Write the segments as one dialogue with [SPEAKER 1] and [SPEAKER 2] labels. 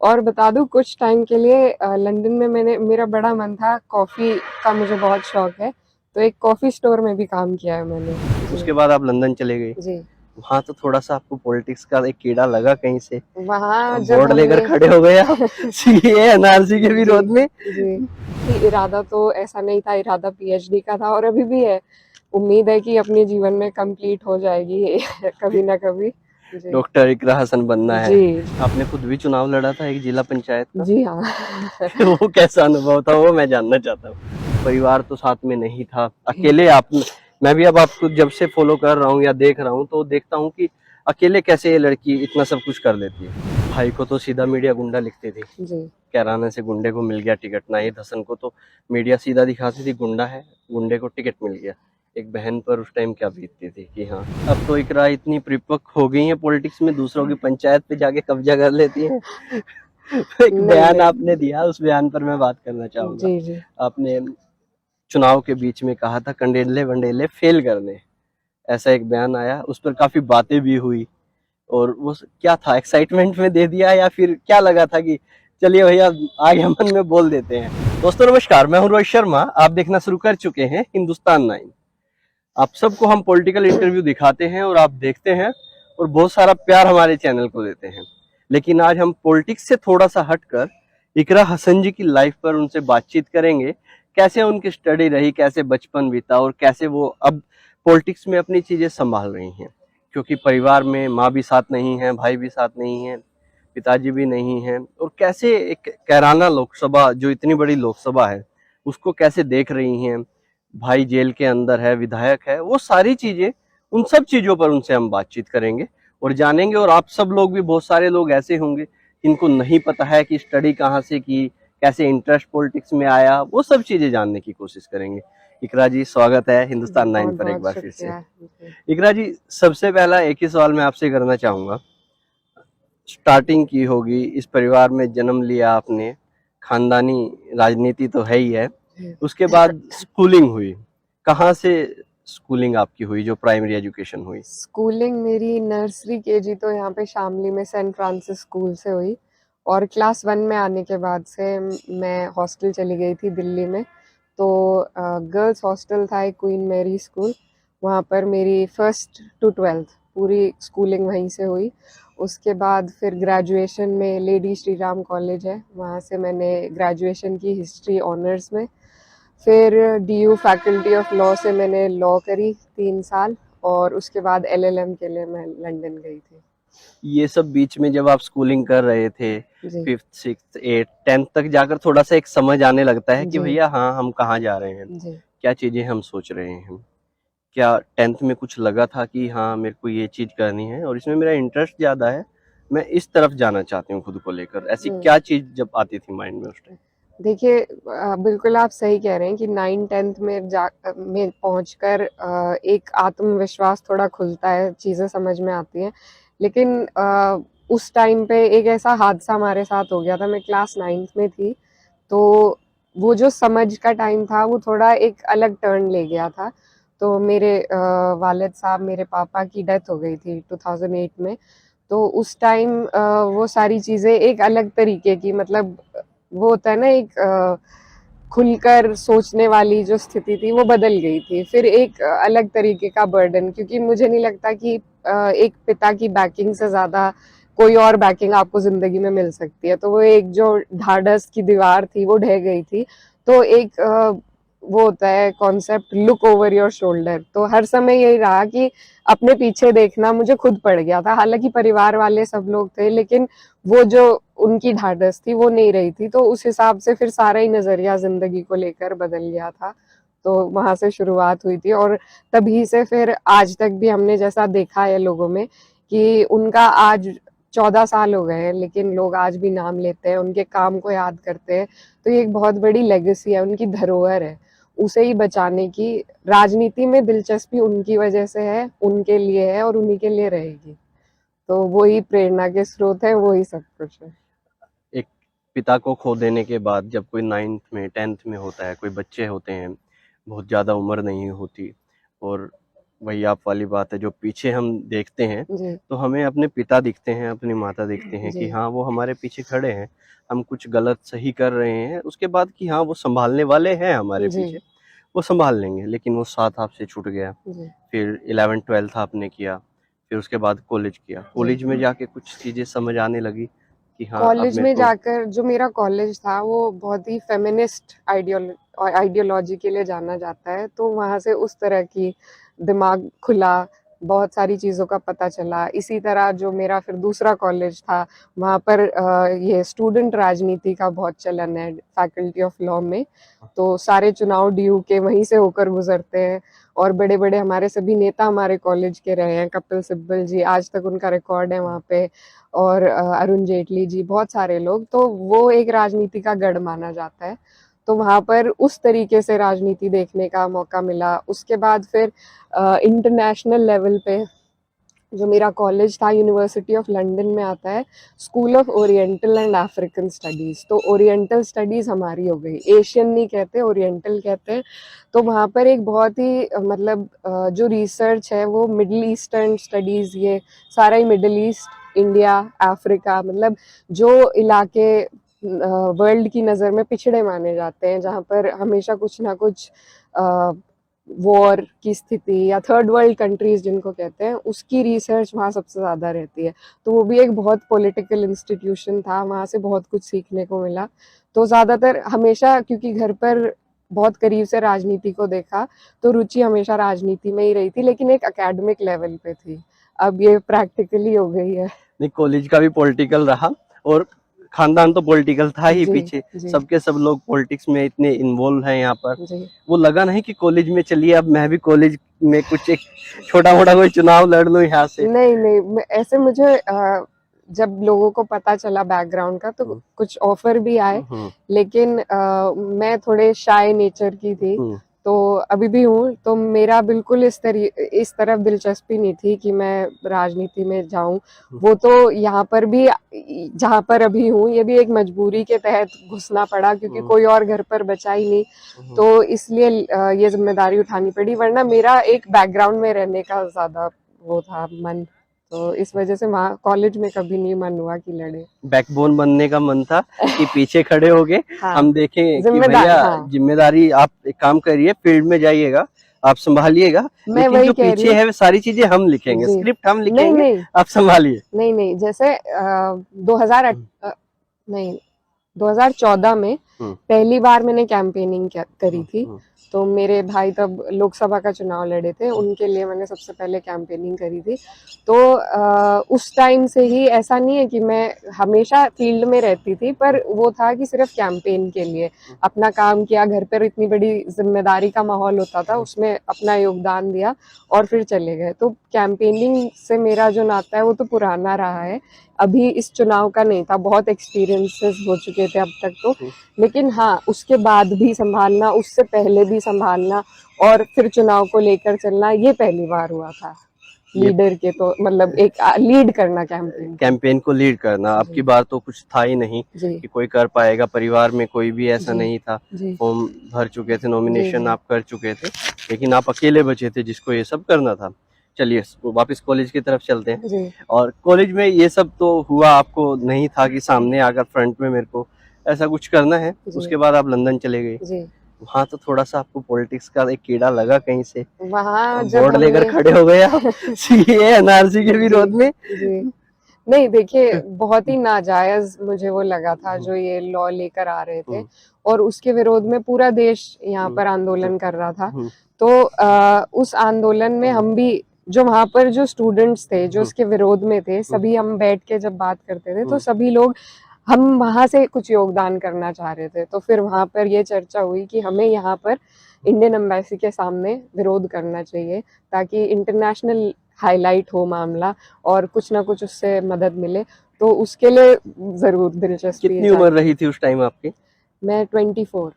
[SPEAKER 1] और बता दूं, कुछ टाइम के लिए लंदन में मेरा बड़ा मन था, कॉफ़ी का मुझे बहुत शौक है, तो एक कॉफ़ी स्टोर में भी काम किया है मैंने। जी।
[SPEAKER 2] उसके बाद आप लंदन चले गए।
[SPEAKER 1] जी।
[SPEAKER 2] वहां तो थोड़ा सा आपको पॉलिटिक्स का एक कीड़ा लगा कहीं से,
[SPEAKER 1] वहाँ जब
[SPEAKER 2] बोर्ड लेकर
[SPEAKER 1] हमने
[SPEAKER 2] खड़े हो गए आप सीए एनआरसी के
[SPEAKER 1] जी,
[SPEAKER 2] विरोध में।
[SPEAKER 1] जी। इरादा तो ऐसा नहीं था, इरादा पीएचडी का था और अभी भी है। उम्मीद है कि अपने जीवन में कंप्लीट हो जाएगी ये कभी ना कभी। जी।
[SPEAKER 2] डॉक्टर इकरा हसन बनना है।
[SPEAKER 1] जी।
[SPEAKER 2] आपने खुद भी चुनाव लड़ा था एक जिला पंचायत का।
[SPEAKER 1] जी हाँ।
[SPEAKER 2] वो कैसा अनुभव था वो मैं जानना चाहता हूँ। परिवार तो साथ में नहीं था, अकेले आप। मैं भी अब आपको जब से फॉलो कर रहा हूँ या देख रहा हूँ तो देखता हूँ कि अकेले कैसे ये लड़की इतना सब कुछ कर लेती है। भाई को तो सीधा मीडिया गुंडा लिखती थी,
[SPEAKER 1] जी।
[SPEAKER 2] कैराना से गुंडे को मिल गया टिकट। नाहिद हसन को तो मीडिया सीधा दिखाती थी गुंडा है, गुंडे को टिकट मिल गया। एक बहन पर उस टाइम क्या बीतती थी कि हाँ, अब तो इकरा इतनी परिपक्व हो गई है पॉलिटिक्स में, दूसरों की पंचायत पे जाके कब्जा कर लेती है। एक
[SPEAKER 1] नहीं,
[SPEAKER 2] बयान
[SPEAKER 1] नहीं।
[SPEAKER 2] आपने दिया, उस बयान पर मैं बात करना चाहूंगा।
[SPEAKER 1] जी, जी।
[SPEAKER 2] आपने चुनाव के बीच में कहा था कंडेले वंडेले फेल करने, ऐसा एक बयान आया, उस पर काफी बातें भी हुई। और वो क्या था, एक्साइटमेंट में दे दिया या फिर क्या लगा था कि चलिए भैया आगे मन में बोल देते हैं। दोस्तों नमस्कार, मैं हूं रोहित शर्मा, आप देखना शुरू कर चुके हैं हिंदुस्तान 9। आप सबको हम पॉलिटिकल इंटरव्यू दिखाते हैं और आप देखते हैं और बहुत सारा प्यार हमारे चैनल को देते हैं। लेकिन आज हम पॉलिटिक्स से थोड़ा सा हटकर इकरा हसन जी की लाइफ पर उनसे बातचीत करेंगे। कैसे उनकी स्टडी रही, कैसे बचपन बीता और कैसे वो अब पॉलिटिक्स में अपनी चीजें संभाल रही हैं। क्योंकि परिवार में माँ भी साथ नहीं है, भाई भी साथ नहीं है, पिताजी भी नहीं है, और कैसे एक कैराना लोकसभा जो इतनी बड़ी लोकसभा है उसको कैसे देख रही हैं। भाई जेल के अंदर है, विधायक है, वो सारी चीजें, उन सब चीजों पर उनसे हम बातचीत करेंगे और जानेंगे। और आप सब लोग भी, बहुत सारे लोग ऐसे होंगे जिनको नहीं पता है कि स्टडी कहाँ से की, कैसे इंटरेस्ट पॉलिटिक्स में आया, वो सब चीजें जानने की कोशिश करेंगे। इकरा जी स्वागत है
[SPEAKER 1] जी,
[SPEAKER 2] हिंदुस्तान 9 पर एक
[SPEAKER 1] बहुत-बहुत
[SPEAKER 2] बार फिर से।
[SPEAKER 1] शुक्रिया। जी।
[SPEAKER 2] इकरा जी, सबसे पहला एक ही सवाल मैं आपसे करना चाहूंगा। स्टार्टिंग की होगी, इस परिवार में जन्म लिया आपने, खानदानी राजनीति तो है ही है।
[SPEAKER 1] जी।
[SPEAKER 2] उसके बाद स्कूलिंग हुई, कहाँ से स्कूलिंग आपकी हुई, जो प्राइमरी एजुकेशन हुई?
[SPEAKER 1] स्कूलिंग मेरी नर्सरी केजी तो यहाँ पे शामली में सेंट फ्रांसिस स्कूल से हुई और क्लास 1 में आने के बाद से मैं हॉस्टल चली गई थी दिल्ली में। तो गर्ल्स हॉस्टल था एक, क्वीन मैरी स्कूल। वहाँ पर मेरी फर्स्ट टू 12th पूरी स्कूलिंग वहीं से हुई। उसके बाद फिर ग्रेजुएशन में लेडी श्री राम कॉलेज है, वहाँ से मैंने ग्रेजुएशन की हिस्ट्री ऑनर्स में। फिर डीयू फैकल्टी ऑफ लॉ से मैंने लॉ करी 3 साल और उसके बाद एलएलएम के लिए मैं लंदन गई थी।
[SPEAKER 2] ये सब बीच में जब आप स्कूलिंग कर रहे थे,
[SPEAKER 1] जी।
[SPEAKER 2] फिफ्थ सिक्स एट टेंथ तक जाकर थोड़ा सा एक समझ आने लगता है कि
[SPEAKER 1] जी।
[SPEAKER 2] भैया हाँ हम कहाँ जा रहे हैं,
[SPEAKER 1] जी।
[SPEAKER 2] क्या चीजें हम सोच रहे हैं। क्या टेंथ में कुछ लगा था कि हाँ मेरे को ये चीज करनी है और इसमें मेरा इंटरेस्ट ज्यादा है, मैं इस तरफ जाना चाहती हूँ खुद को लेकर, ऐसी
[SPEAKER 1] हुँ।
[SPEAKER 2] क्या चीज जब आती थी माइंड में उस टाइम?
[SPEAKER 1] देखिए, बिल्कुल आप सही कह रहे हैं कि 9-10th में पहुँचकर एक आत्मविश्वास थोड़ा खुलता है, चीज़ें समझ में आती हैं। लेकिन उस टाइम पे एक ऐसा हादसा हमारे साथ हो गया था, मैं क्लास 9th में थी, तो वो जो समझ का टाइम था वो थोड़ा एक अलग टर्न ले गया था। तो मेरे वालिद साहब, मेरे पापा की डेथ हो गई थी 2008 में। तो उस टाइम वो सारी चीज़ें एक अलग तरीके की, मतलब वो होता है ना, एक खुलकर सोचने वाली जो स्थिति थी वो बदल गई थी। फिर एक अलग तरीके का बर्डन, क्योंकि मुझे नहीं लगता कि एक पिता की बैकिंग से ज़्यादा कोई और बैकिंग आपको ज़िंदगी में मिल सकती है। तो वो एक जो ढाढ़स की दीवार थी वो ढह गई थी। तो एक वो होता है concept, look over your shoulder. तो हर समय यही रहा कि अपने पीछे देखना मुझे खुद पड़ गया था। हालाँकि परिवार वाले सब लोग थे, लेकिन वो जो उनकी ढाढ़स थी वो नहीं रही थी। तो उस हिसाब से फिर सारा ही नज़रिया ज़िंदगी को लेकर बदल गया था। तो वहाँ से शुरुआत हुई थी और तभी से फिर आज तक भी हमने जैसा देखा है लोगों में कि उनका आज 14 साल हो गए हैं, लेकिन लोग आज भी नाम लेते हैं, उनके काम को याद करते हैं। तो ये एक बहुत बड़ी लेगेसी है, उनकी धरोहर है। उसे ही बचाने की, राजनीति में दिलचस्पी उनकी वजह से है, उनके लिए है और उन्हीं के लिए रहेगी। तो वो ही प्रेरणा के स्रोत है, वो ही सब कुछ है।
[SPEAKER 2] एक पिता को खो देने के बाद जब कोई नाइन्थ में टेंथ में होता है, कोई बच्चे होते हैं, बहुत ज़्यादा उम्र नहीं होती, और वही आप वाली बात है, जो पीछे हम देखते हैं
[SPEAKER 1] जी
[SPEAKER 2] तो हमें अपने पिता दिखते हैं, अपनी माता दिखते हैं कि
[SPEAKER 1] जी
[SPEAKER 2] हाँ वो हमारे पीछे खड़े हैं, हम कुछ गलत सही कर रहे हैं, उसके बाद कि हाँ वो संभालने वाले हैं हमारे
[SPEAKER 1] जी
[SPEAKER 2] पीछे, वो संभाल लेंगे। लेकिन वो साथ आपसे छूट गया।
[SPEAKER 1] जी
[SPEAKER 2] फिर 11th-12th आपने किया, फिर उसके बाद कॉलेज किया।
[SPEAKER 1] जी।
[SPEAKER 2] कॉलेज में जाके कुछ चीजें समझ आने लगी कि हाँ अब
[SPEAKER 1] कॉलेज
[SPEAKER 2] मेरे
[SPEAKER 1] में
[SPEAKER 2] को।
[SPEAKER 1] जाकर जो मेरा कॉलेज था वो बहुत ही फेमिनिस्ट आइडियोलॉजी के लिए जाना जाता है, तो वहाँ से उस तरह की दिमाग खुला, बहुत सारी चीज़ों का पता चला। इसी तरह जो मेरा फिर दूसरा कॉलेज था, वहाँ पर ये स्टूडेंट राजनीति का बहुत चलन है फैकल्टी ऑफ लॉ में, तो सारे चुनाव डीयू के वहीं से होकर गुजरते हैं और बड़े बड़े हमारे सभी नेता हमारे कॉलेज के रहे हैं। कपिल सिब्बल जी, आज तक उनका रिकॉर्ड है वहाँ पे, और अरुण जेटली जी, बहुत सारे लोग, तो वो एक राजनीति का गढ़ माना जाता है। तो वहाँ पर उस तरीके से राजनीति देखने का मौका मिला। उसके बाद फिर इंटरनेशनल लेवल पे जो मेरा कॉलेज था, यूनिवर्सिटी ऑफ लंदन में आता है, school of oriental and African studies. तो ओरिएंटल स्टडीज़ हमारी हो गई, एशियन नहीं कहते, ओरिएंटल कहते हैं। तो वहाँ पर एक बहुत ही मतलब जो रिसर्च है वो मिडल ईस्टर्न स्टडीज़, ये सारा ही मिडल ईस्ट, इंडिया, अफ्रीका, मतलब जो इलाके वर्ल्ड की नज़र में पिछड़े माने जाते हैं, जहाँ पर हमेशा कुछ ना कुछ वॉर की स्थिति या थर्ड वर्ल्ड कंट्रीज जिनको कहते हैं, उसकी रिसर्च वहाँ सबसे ज़्यादा रहती है। तो वो भी एक बहुत पॉलिटिकल इंस्टीट्यूशन था, वहाँ से बहुत कुछ सीखने को मिला। तो ज़्यादातर हमेशा, क्योंकि घर पर बहुत करीब से राजनीति को देखा, तो रुचि हमेशा राजनीति में ही रही थी, लेकिन एक एकेडमिक लेवल पे थी। अब ये प्रैक्टिकली हो गई है।
[SPEAKER 2] नहीं, कॉलेज का भी पॉलिटिकल रहा और खानदान तो पॉलिटिकल था ही
[SPEAKER 1] जी
[SPEAKER 2] पीछे।
[SPEAKER 1] जी
[SPEAKER 2] सबके सब लोग पॉलिटिक्स में इतने इन्वॉल्व हैं यहाँ पर।
[SPEAKER 1] जी।
[SPEAKER 2] वो लगा नहीं कि कॉलेज में चलिए अब मैं भी कॉलेज में कुछ एक छोटा मोटा कोई चुनाव लड़ लूं यहाँ से।
[SPEAKER 1] नहीं नहीं, ऐसे मुझे जब लोगों को पता चला बैकग्राउंड का, तो कुछ ऑफर भी आए, लेकिन मैं थोड़े शाय नेचर की थी, तो अभी भी हूँ। तो मेरा बिल्कुल इस तरफ दिलचस्पी नहीं थी कि मैं राजनीति में जाऊं। वो तो यहाँ पर भी, जहाँ पर अभी हूँ, ये भी एक मजबूरी के तहत घुसना पड़ा, क्योंकि कोई और घर पर बचा ही नहीं, तो इसलिए ये जिम्मेदारी उठानी पड़ी। वरना मेरा एक बैकग्राउंड में रहने का ज्यादा वो था मन, तो इस वजह से वहाँ कॉलेज में कभी नहीं मन हुआ कि लड़े।
[SPEAKER 2] बैकबोन बनने का मन था कि पीछे खड़े हो गए।
[SPEAKER 1] हाँ,
[SPEAKER 2] हम देखें कि
[SPEAKER 1] जिम्मेदारी,
[SPEAKER 2] भैया
[SPEAKER 1] हाँ।
[SPEAKER 2] जिम्मेदारी, आप एक काम करिए, फील्ड में जाइएगा, आप संभालिएगा,
[SPEAKER 1] मैं
[SPEAKER 2] लेकिन
[SPEAKER 1] वही
[SPEAKER 2] जो
[SPEAKER 1] कह रही
[SPEAKER 2] पीछे
[SPEAKER 1] हूँ।
[SPEAKER 2] है वो सारी चीजें हम लिखेंगे,
[SPEAKER 1] जी।
[SPEAKER 2] स्क्रिप्ट हम
[SPEAKER 1] नहीं
[SPEAKER 2] लिखेंगे,
[SPEAKER 1] नहीं
[SPEAKER 2] आप संभालिए।
[SPEAKER 1] नहीं नहीं, जैसे 2014 में पहली बार मैंने कैंपेनिंग करी थी। तो मेरे भाई तब लोकसभा का चुनाव लड़े थे, उनके लिए मैंने सबसे पहले कैंपेनिंग करी थी। तो उस टाइम से ही, ऐसा नहीं है कि मैं हमेशा फील्ड में रहती थी, पर वो था कि सिर्फ कैंपेन के लिए अपना काम किया। घर पर इतनी बड़ी जिम्मेदारी का माहौल होता था, उसमें अपना योगदान दिया और फिर चले गए। तो कैंपेनिंग से मेरा जो नाता है वो तो पुराना रहा है, अभी इस चुनाव का नहीं था। बहुत एक्सपीरियंसेस हो चुके थे अब तक तो, लेकिन हाँ, उसके बाद भी संभालना, उससे पहले भी संभालना और फिर चुनाव को लेकर चलना, ये पहली बार हुआ था लीडर के, तो मतलब एक लीड करना
[SPEAKER 2] कैंपेन को लीड करना। आपकी बार तो कुछ था ही नहीं कि कोई कर पाएगा, परिवार में कोई भी ऐसा नहीं था, फॉर्म भर चुके थे, नॉमिनेशन आप कर चुके थे, लेकिन आप अकेले बचे थे जिसको ये सब करना था। चलिए वापस कॉलेज की तरफ चलते हैं। और कॉलेज में ये सब तो हुआ, आपको नहीं था कि सामने आकर फ्रंट में मेरे को ऐसा कुछ करना है। उसके बाद आप लंदन चले गए, वहाँ तो थोड़ा सा आपको पॉलिटिक्स का एक कीड़ा लगा कहीं से,
[SPEAKER 1] वहाँ
[SPEAKER 2] बोर्ड लेकर खड़े हो गए आप सीए एनआरसी के विरोध में।
[SPEAKER 1] नहीं, देखिए, बहुत ही नाजायज मुझे वो लगा था जो ये लॉ लेकर आ रहे थे, और उसके विरोध में पूरा देश यहाँ पर आंदोलन कर रहा था। तो उस आंदोलन में हम भी, जो वहाँ पर जो स्टूडेंट्स थे जो इसके विरोध में थे, सभी हम बैठ के जब बात करते थे, तो सभी लोग, हम वहाँ से कुछ योगदान करना चाह रहे थे। तो फिर वहाँ पर ये चर्चा हुई कि हमें यहाँ पर इंडियन एम्बेसी के सामने विरोध करना चाहिए, ताकि इंटरनेशनल हाईलाइट हो मामला और कुछ ना कुछ उससे मदद मिले। तो उसके लिए जरूर दिलचस्पी।
[SPEAKER 2] कितनी उम्र रही थी उस टाइम आपकी?
[SPEAKER 1] मैं 24।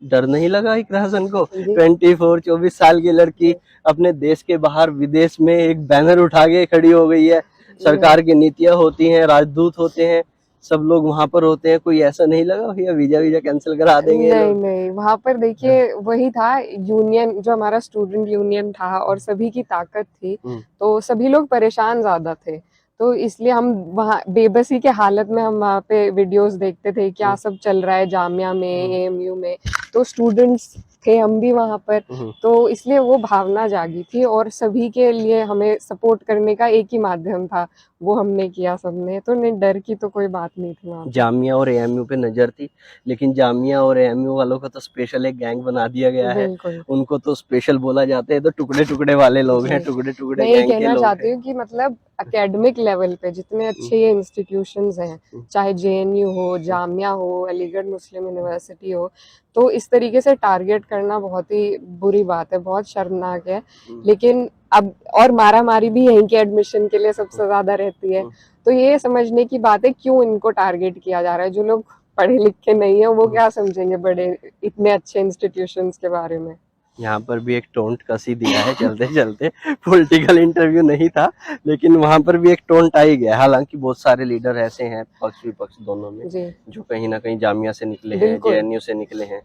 [SPEAKER 2] डर नहीं लगा एक राजन को? 24 साल की लड़की अपने देश के बाहर विदेश में एक बैनर उठा के खड़ी हो गई है। सरकार की नीतियां होती हैं, राजदूत होते हैं, सब लोग वहां पर होते हैं, कोई ऐसा नहीं लगा भैया वीजा कैंसिल करा देंगे ये
[SPEAKER 1] नहीं
[SPEAKER 2] लोग?
[SPEAKER 1] नहीं, वहां पर देखिए वही था, यूनियन जो हमारा स्टूडेंट यूनियन था और सभी की ताकत थी, तो सभी लोग परेशान ज्यादा थे, तो इसलिए हम वहाँ बेबसी के हालत में हम वहाँ पे वीडियोस देखते थे क्या सब चल रहा है जामिया में, एएमयू में, तो स्टूडेंट्स थे हम भी वहाँ पर, तो इसलिए वो भावना जागी थी और सभी के लिए हमें सपोर्ट करने का एक ही माध्यम था, वो हमने किया सबने, तो नहीं डर की तो कोई बात नहीं थी वहाँ पे।
[SPEAKER 2] जामिया और एएमयू पे नजर थी, लेकिन जामिया और एएमयू वालों का तो स्पेशल एक गैंग बना दिया गया है,
[SPEAKER 1] बिल्कुल।
[SPEAKER 2] उनको तो स्पेशल बोला जाता है, तो टुकड़े टुकड़े वाले लोग हैं,
[SPEAKER 1] जी।
[SPEAKER 2] टुकड़े टुकड़े
[SPEAKER 1] मैं ये
[SPEAKER 2] गैंग के
[SPEAKER 1] कहना
[SPEAKER 2] लोग
[SPEAKER 1] चाहती
[SPEAKER 2] हैं।
[SPEAKER 1] हूँ कि मतलब एकेडमिक लेवल पे जितने अच्छे ये इंस्टीट्यूशंस हैं, चाहे जेएनयू हो, जामिया हो, अलीगढ़ मुस्लिम यूनिवर्सिटी हो, तो इस तरीके से टारगेट करना बहुत ही बुरी बात है, बहुत शर्मनाक है, लेकिन अब और मारामारी भी यहीं के एडमिशन के लिए सबसे ज्यादा रहती है, तो ये समझने की बात है क्यों इनको टारगेट किया जा रहा है, जो लोग पढ़े लिखे नहीं है वो क्या समझेंगे बड़े इतने अच्छे इंस्टीट्यूशंस के बारे में।
[SPEAKER 2] यहाँ पर भी एक टोंट कस ही दिया है चलते चलते, पॉलिटिकल इंटरव्यू नहीं था, लेकिन वहां पर भी एक टोंट आ ही गया। हालांकि बहुत सारे लीडर ऐसे हैं पक्ष विपक्ष दोनों में,
[SPEAKER 1] जी
[SPEAKER 2] जो कहीं ना कहीं जामिया से निकले हैं,
[SPEAKER 1] बिल्कुल।
[SPEAKER 2] जेएनयू से निकले हैं,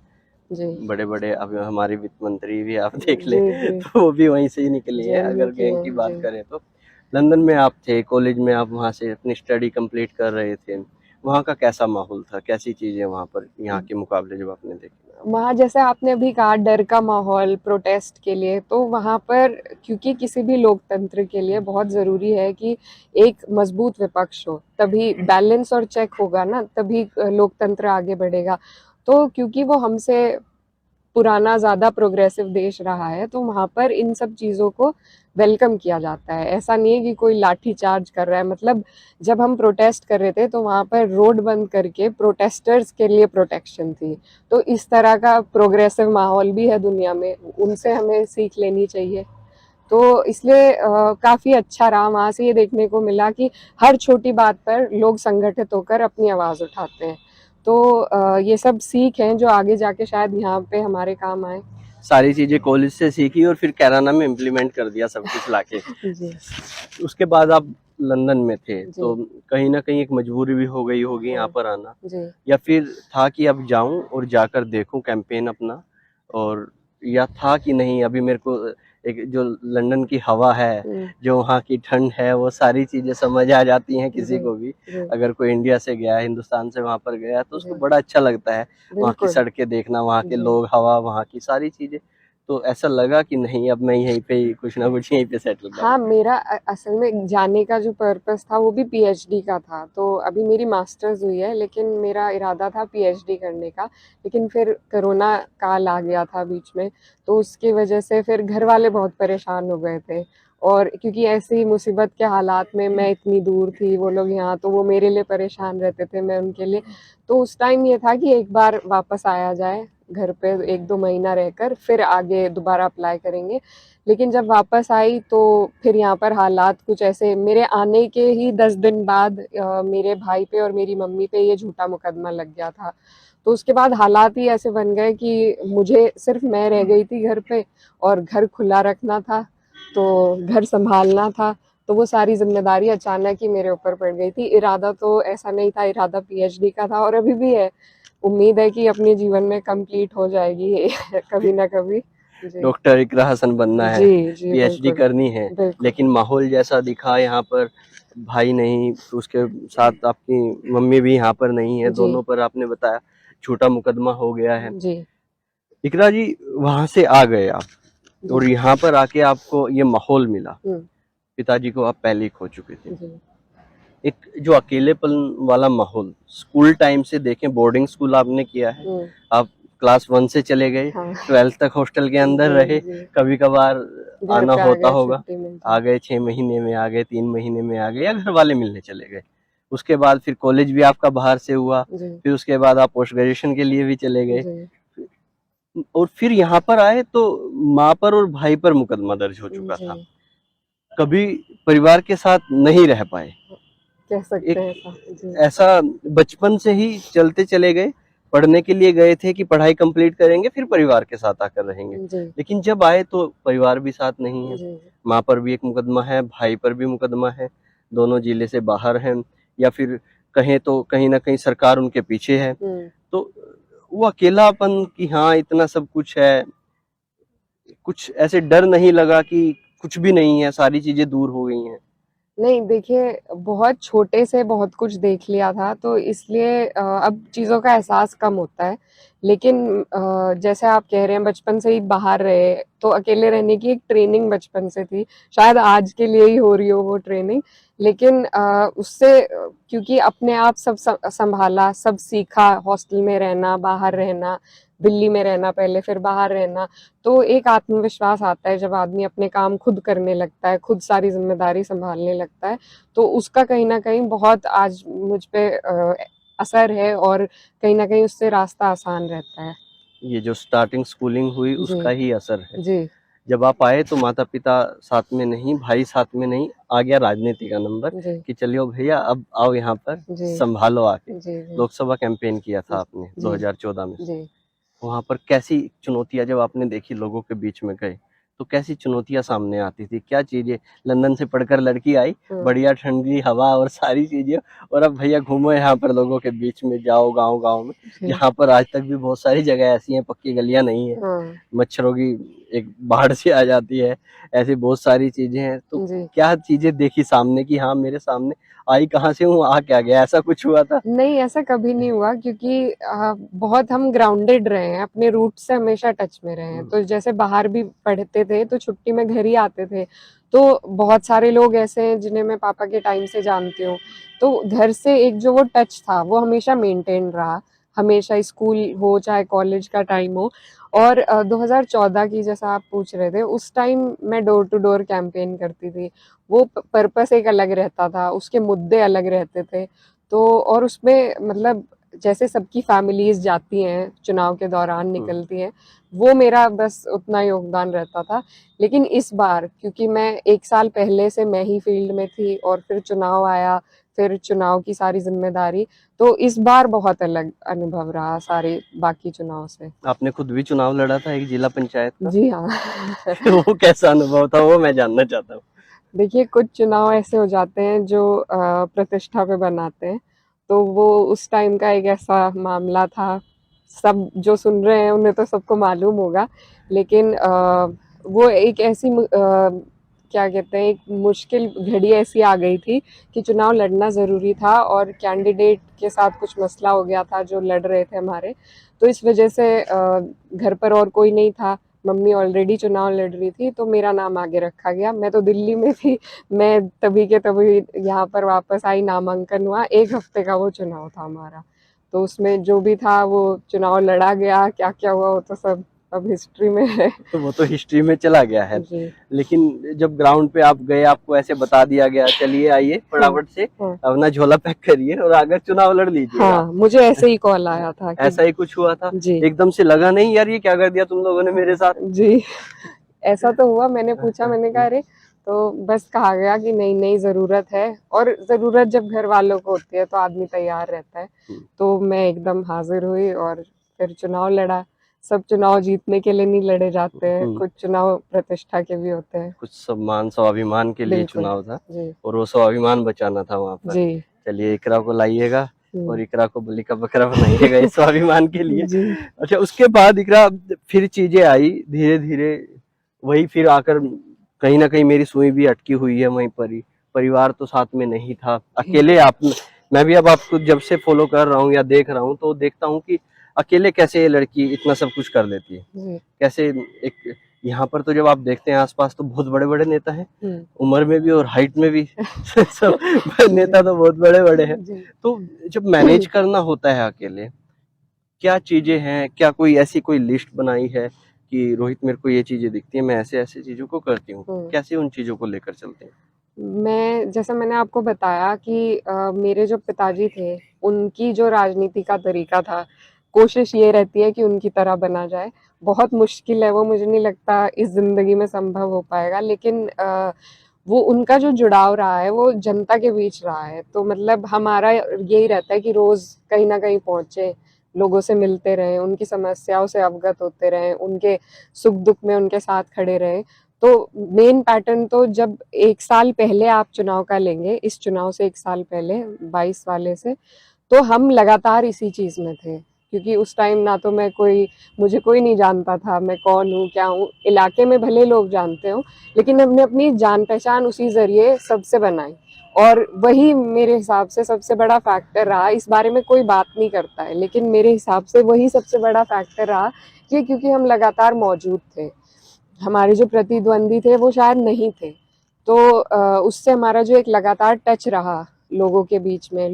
[SPEAKER 1] जी
[SPEAKER 2] बड़े बड़े। अब हमारे वित्त मंत्री भी आप देख ले
[SPEAKER 1] जी जी
[SPEAKER 2] तो वो भी वहीं से ही निकले हैं,
[SPEAKER 1] जेएनयू
[SPEAKER 2] अगर
[SPEAKER 1] की
[SPEAKER 2] गैंग
[SPEAKER 1] हैं
[SPEAKER 2] की बात
[SPEAKER 1] जी।
[SPEAKER 2] करें तो। लंदन में आप थे, कॉलेज में आप वहाँ से अपनी स्टडी कंप्लीट कर रहे थे, वहाँ का कैसा माहौल था, कैसी चीजें वहाँ पर यहाँ के मुकाबले जब आपने देखी?
[SPEAKER 1] वहाँ जैसे आपने अभी कहा डर का माहौल प्रोटेस्ट के लिए, तो वहाँ पर क्योंकि किसी भी लोकतंत्र के लिए बहुत ज़रूरी है कि एक मजबूत विपक्ष हो, तभी बैलेंस और चेक होगा ना, तभी लोकतंत्र आगे बढ़ेगा, तो क्योंकि वो हमसे पुराना ज़्यादा प्रोग्रेसिव देश रहा है, तो वहाँ पर इन सब चीज़ों को वेलकम किया जाता है, ऐसा नहीं है कि कोई लाठी चार्ज कर रहा है, मतलब जब हम प्रोटेस्ट कर रहे थे तो वहाँ पर रोड बंद करके प्रोटेस्टर्स के लिए प्रोटेक्शन थी, तो इस तरह का प्रोग्रेसिव माहौल भी है दुनिया में, उनसे हमें सीख लेनी चाहिए, तो इसलिए काफ़ी अच्छा रहा, वहाँ से ये देखने को मिला कि हर छोटी बात पर लोग संगठित होकर अपनी आवाज़ उठाते हैं, तो ये सब सीख हैं जो आगे जाके शायद यहाँ पे हमारे काम आए।
[SPEAKER 2] सारी चीजें कॉलेज से सीखी और फिर कैराना में इम्प्लीमेंट कर दिया सब कुछ लाके।
[SPEAKER 1] जी
[SPEAKER 2] उसके बाद आप लंदन में थे,
[SPEAKER 1] जी
[SPEAKER 2] तो कहीं ना कहीं एक मजबूरी भी हो गई होगी यहाँ पर आना,
[SPEAKER 1] जी।
[SPEAKER 2] या फिर था कि अब जाऊं और जाकर देखूं कैंपेन अपना, और या था कि नहीं अभी मेरे को एक जो लंदन की हवा है, जो वहाँ की ठंड है, वो सारी चीजें समझ आ जाती हैं किसी
[SPEAKER 1] जी
[SPEAKER 2] को भी।
[SPEAKER 1] जी
[SPEAKER 2] अगर कोई इंडिया से गया, हिंदुस्तान से वहां पर गया, तो उसको
[SPEAKER 1] जी
[SPEAKER 2] बड़ा अच्छा लगता है वहाँ की
[SPEAKER 1] बिल्कुल।
[SPEAKER 2] सड़कें देखना, वहाँ के
[SPEAKER 1] जी
[SPEAKER 2] लोग, हवा, वहाँ की सारी चीजें। तो ऐसा लगा कि नहीं अब मैं यहीं पे कुछ ना कुछ यहीं पे सेटल
[SPEAKER 1] हाँ,
[SPEAKER 2] करूँ।
[SPEAKER 1] मेरा असल में जाने का जो पर्पस था वो भी पीएचडी का था, तो अभी मेरी मास्टर्स हुई है, लेकिन मेरा इरादा था पीएचडी करने का, लेकिन फिर कोरोना काल आ गया था बीच में, तो उसकी वजह से फिर घर वाले बहुत परेशान हो गए थे, और क्योंकि ऐसी मुसीबत के हालात में मैं इतनी दूर थी, वो लोग यहाँ, तो वो मेरे लिए परेशान रहते थे, मैं उनके लिए, तो उस टाइम ये था कि एक बार वापस आया जाए घर पे, 1-2 महीना रहकर फिर आगे दोबारा अप्लाई करेंगे, लेकिन जब वापस आई तो फिर यहाँ पर हालात कुछ ऐसे, मेरे आने के ही 10 दिन बाद मेरे भाई पे और मेरी मम्मी पे ये झूठा मुकदमा लग गया था, तो उसके बाद हालात ही ऐसे बन गए कि मुझे सिर्फ मैं रह गई थी घर पे, और घर खुला रखना था, तो घर संभालना था, तो वो सारी जिम्मेदारी अचानक ही मेरे ऊपर पड़ गई थी, इरादा तो ऐसा नहीं था, इरादा पीएचडी का था और अभी भी है, उम्मीद है कि अपने जीवन में कंप्लीट हो जाएगी कभी ना कभी। जी
[SPEAKER 2] डॉक्टर इकरा हसन बनना है,
[SPEAKER 1] जी जी
[SPEAKER 2] पीएचडी
[SPEAKER 1] बिल्कुल
[SPEAKER 2] करनी है,
[SPEAKER 1] बिल्कुल।
[SPEAKER 2] लेकिन माहौल जैसा दिखा यहाँ पर, भाई नहीं, उसके साथ आपकी मम्मी भी यहाँ पर नहीं है,
[SPEAKER 1] जी
[SPEAKER 2] दोनों पर आपने बताया झूठा मुकदमा हो गया है।
[SPEAKER 1] जी
[SPEAKER 2] इकरा जी, वहां से आ गए आप
[SPEAKER 1] जी
[SPEAKER 2] और यहाँ पर आके आपको ये माहौल मिला,
[SPEAKER 1] हम्म,
[SPEAKER 2] पिताजी को आप पहले ही खो चुके थे,
[SPEAKER 1] जी
[SPEAKER 2] एक जो अकेलेपन वाला माहौल, स्कूल टाइम से देखें, बोर्डिंग स्कूल आपने किया है, आप क्लास 1 से चले गए,
[SPEAKER 1] हाँ
[SPEAKER 2] 12th तक हॉस्टल के अंदर
[SPEAKER 1] जी
[SPEAKER 2] रहे,
[SPEAKER 1] जी
[SPEAKER 2] कभी कभार
[SPEAKER 1] घर
[SPEAKER 2] आना
[SPEAKER 1] पे आ
[SPEAKER 2] होता
[SPEAKER 1] गए
[SPEAKER 2] होगा,
[SPEAKER 1] छुट्टी में
[SPEAKER 2] आ
[SPEAKER 1] जी
[SPEAKER 2] गए 6 महीने में, आ गए 3 महीने में, आ गए, या घर वाले मिलने चले गए। उसके बाद फिर कॉलेज भी आपका बाहर से हुआ,
[SPEAKER 1] जी
[SPEAKER 2] फिर उसके बाद आप पोस्ट ग्रेजुएशन के लिए भी चले गए,
[SPEAKER 1] जी
[SPEAKER 2] और फिर यहाँ पर आए तो माँ पर और भाई पर मुकदमा दर्ज हो चुका
[SPEAKER 1] जी
[SPEAKER 2] था, कभी परिवार के साथ नहीं रह पाए,
[SPEAKER 1] कह सकते
[SPEAKER 2] एक
[SPEAKER 1] हैं ऐसा जी
[SPEAKER 2] ऐसा बचपन से ही चलते चले गए, पढ़ने के लिए गए थे कि पढ़ाई कंप्लीट करेंगे फिर परिवार के साथ आकर रहेंगे,
[SPEAKER 1] जी
[SPEAKER 2] लेकिन जब आए तो परिवार भी साथ नहीं है,
[SPEAKER 1] जी
[SPEAKER 2] माँ पर भी एक मुकदमा है, भाई पर भी मुकदमा है, दोनों जिले से बाहर हैं, या फिर कहें तो कहीं ना कहीं सरकार उनके पीछे है, तो वो अकेलापन कि हाँ इतना सब कुछ है, कुछ ऐसे डर नहीं लगा कि कुछ भी नहीं है, सारी चीजें दूर हो गई हैं?
[SPEAKER 1] नहीं देखिए, बहुत छोटे से बहुत कुछ देख लिया था तो इसलिए अब चीज़ों का एहसास कम होता है। लेकिन जैसे आप कह रहे हैं बचपन से ही बाहर रहे, तो अकेले रहने की एक ट्रेनिंग बचपन से थी। शायद आज के लिए ही हो रही हो वो ट्रेनिंग, लेकिन उससे क्योंकि अपने आप सब संभाला, सब सीखा, हॉस्टल में रहना, बाहर रहना, दिल्ली में रहना पहले, फिर बाहर रहना, तो एक आत्मविश्वास आता है जब आदमी अपने काम खुद करने लगता है, खुद सारी जिम्मेदारी संभालने लगता है। तो उसका कहीं ना कहीं बहुत आज मुझ पे असर है, और कहीं ना कहीं उससे रास्ता आसान रहता है।
[SPEAKER 2] ये जो स्टार्टिंग स्कूलिंग हुई
[SPEAKER 1] जी।
[SPEAKER 2] उसका ही असर है।
[SPEAKER 1] जी।
[SPEAKER 2] जब आप आए तो माता पिता साथ में नहीं, भाई साथ में नहीं, आ गया राजनीति का नंबर
[SPEAKER 1] जी।
[SPEAKER 2] कि चलिए भैया अब आओ यहाँ पर
[SPEAKER 1] जी।
[SPEAKER 2] संभालो आके।
[SPEAKER 1] जी। जी।
[SPEAKER 2] लोकसभा कैंपेन किया था आपने
[SPEAKER 1] जी।
[SPEAKER 2] 2014 में।
[SPEAKER 1] जी।
[SPEAKER 2] वहां पर कैसी चुनौतियां जब आपने देखी, लोगों के बीच में गए तो कैसी चुनौतियां सामने आती थी, क्या चीजें? लंदन से पढ़कर लड़की आई, बढ़िया ठंडी हवा और सारी चीजें, और अब भैया घूमो यहाँ पर लोगों के बीच में, जाओ गांव गांव में। यहाँ पर आज तक भी बहुत सारी जगह ऐसी हैं, पक्की गलियां नहीं है, मच्छरों की एक बाढ़ सी आ जाती है, ऐसी बहुत सारी चीजें हैं। तो क्या चीजें देखी सामने कि हाँ मेरे सामने आई कहाँ से हूँ, आ क्या गया, ऐसा कुछ हुआ था?
[SPEAKER 1] नहीं, ऐसा कभी नहीं हुआ, क्योंकि बहुत हम ग्राउंडेड रहे हैं, अपने रूट से हमेशा टच में रहे हैं। तो जैसे बाहर भी पढ़ते थे तो छुट्टी में घर ही आते थे, तो बहुत सारे लोग ऐसे हैं जिन्हें मैं पापा के टाइम से जानती हूँ। तो घर से एक जो वो टच था वो हमेशा मेंटेन रहा, हमेशा, स्कूल हो चाहे कॉलेज का टाइम हो। और 2014 की जैसा आप पूछ रहे थे, उस टाइम मैं डोर टू डोर कैंपेन करती थी। वो पर्पस एक अलग रहता था, उसके मुद्दे अलग रहते थे। तो और उसमें मतलब जैसे सबकी फैमिलीज जाती हैं चुनाव के दौरान, निकलती हैं, वो मेरा बस उतना योगदान रहता था। लेकिन इस बार क्योंकि मैं 1 साल पहले से मैं ही फील्ड में थी, और फिर चुनाव आया, फिर चुनाव की सारी जिम्मेदारी, तो इस बार बहुत अलग अनुभव रहा सारे बाकी चुनाव से।
[SPEAKER 2] आपने खुद भी चुनाव लड़ा था एक जिला पंचायत का?
[SPEAKER 1] जी हाँ।
[SPEAKER 2] वो कैसा अनुभव था, वो मैं जानना चाहता हूँ।
[SPEAKER 1] देखिए, कुछ चुनाव ऐसे हो जाते हैं जो प्रतिष्ठा पे बनाते हैं, तो वो उस टाइम का एक ऐसा मामला था। सब जो सुन रहे हैं उन्हें तो सबको मालूम होगा, लेकिन वो एक ऐसी क्या कहते हैं, एक मुश्किल घड़ी ऐसी आ गई थी कि चुनाव लड़ना ज़रूरी था, और कैंडिडेट के साथ कुछ मसला हो गया था जो लड़ रहे थे हमारे। तो इस वजह से घर पर और कोई नहीं था, मम्मी ऑलरेडी चुनाव लड़ रही थी, तो मेरा नाम आगे रखा गया। मैं तो दिल्ली में थी, मैं तभी के तभी यहाँ पर वापस आई, नामांकन हुआ, 1 हफ्ते का वो चुनाव था हमारा। तो उसमें जो भी था वो चुनाव लड़ा गया, क्या क्या हुआ वो तो सब अब हिस्ट्री में है।
[SPEAKER 2] तो वो तो हिस्ट्री में चला गया है।
[SPEAKER 1] जी।
[SPEAKER 2] लेकिन जब ग्राउंड पे आप गए, आपको ऐसे बता दिया गया चलिए आइए फटाफट से अपना झोला पैक करिए और आकर चुनाव लड़ लीजिए?
[SPEAKER 1] हाँ, मुझे ऐसे ही कॉल आया था कि
[SPEAKER 2] ऐसा ही कुछ हुआ था?
[SPEAKER 1] जी।
[SPEAKER 2] एकदम से लगा नहीं यार ये क्या कर दिया तुम लोगों ने मेरे साथ?
[SPEAKER 1] जी। ऐसा तो हुआ, मैंने पूछा, मैंने कहा अरे, तो बस कहा गया कि नहीं नहीं ज़रूरत है, और ज़रूरत जब घर वालों को होती है तो आदमी तैयार रहता है। तो मैं एकदम हाजिर हुई और फिर चुनाव लड़ा। सब चुनाव जीतने के लिए नहीं लड़े जाते हैं, कुछ चुनाव प्रतिष्ठा के भी होते हैं।
[SPEAKER 2] कुछ सम्मान स्वाभिमान के लिए चुनाव था, और वो स्वाभिमान बचाना था वहाँ पर।
[SPEAKER 1] जी।
[SPEAKER 2] चलिए इकरा को लाइएगा और इकरा को बलि का बकरा बनाइएगा इस स्वाभिमान के लिए। अच्छा, उसके बाद इकरा फिर चीजें आई धीरे धीरे, वही फिर आकर कहीं ना कहीं मेरी सुई भी अटकी हुई है वहीं पर ही। परिवार तो साथ में नहीं था, अकेले आप। मैं भी अब आपको जब से फॉलो कर रहा हूँ या देख रहा हूँ तो देखता हूँ कि अकेले कैसे ये लड़की इतना सब कुछ कर लेती है, कैसे। एक यहाँ पर तो जब आप देखते हैं आसपास तो बहुत बड़े बड़े नेता हैं, उम्र में भी और हाइट में भी सब नेता तो बहुत बड़े बड़े हैं। तो जब मैनेज करना होता है अकेले, क्या चीजें हैं, क्या कोई ऐसी कोई लिस्ट बनाई है कि रोहित मेरे को ये चीजें दिखती है, मैं ऐसे ऐसे चीजों को करती हूँ, कैसे उन चीजों को लेकर चलते हैं?
[SPEAKER 1] मैं जैसा मैंने आपको बताया कि मेरे जो पिताजी थे, उनकी जो राजनीति का तरीका था, कोशिश ये रहती है कि उनकी तरह बना जाए। बहुत मुश्किल है वो, मुझे नहीं लगता इस ज़िंदगी में संभव हो पाएगा, लेकिन वो उनका जो जुड़ाव रहा है वो जनता के बीच रहा है। तो मतलब हमारा यही रहता है कि रोज़ कहीं ना कहीं पहुँचे, लोगों से मिलते रहें, उनकी समस्याओं से अवगत होते रहें, उनके सुख दुख में उनके साथ खड़े रहें। तो तो मेन पैटर्न तो जब 1 साल पहले आप चुनाव का लेंगे, इस चुनाव से 1 साल पहले 22 वाले से, तो हम लगातार इसी चीज में थे, क्योंकि उस टाइम ना तो मुझे कोई नहीं जानता था मैं कौन हूँ क्या हूँ। इलाके में भले लोग जानते हो, लेकिन हमने अपनी जान पहचान उसी जरिए सबसे बनाई, और वही मेरे हिसाब से सबसे बड़ा फैक्टर रहा। इस बारे में कोई बात नहीं करता है, लेकिन मेरे हिसाब से वही सबसे बड़ा फैक्टर रहा, कि क्योंकि हम लगातार मौजूद थे। हमारे जो प्रतिद्वंदी थे वो शायद नहीं थे, तो उससे हमारा जो एक लगातार टच रहा लोगों के बीच में,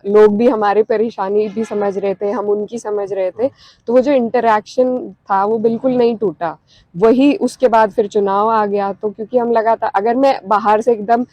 [SPEAKER 1] लोग भी हमारी परेशानी भी समझ रहे थे, हम उनकी समझ रहे थे, तो वो जो इंटरेक्शन था वो बिल्कुल नहीं टूटा। वही उसके बाद फिर चुनाव आ गया, तो क्योंकि हम लगातार, अगर मैं बाहर से एकदम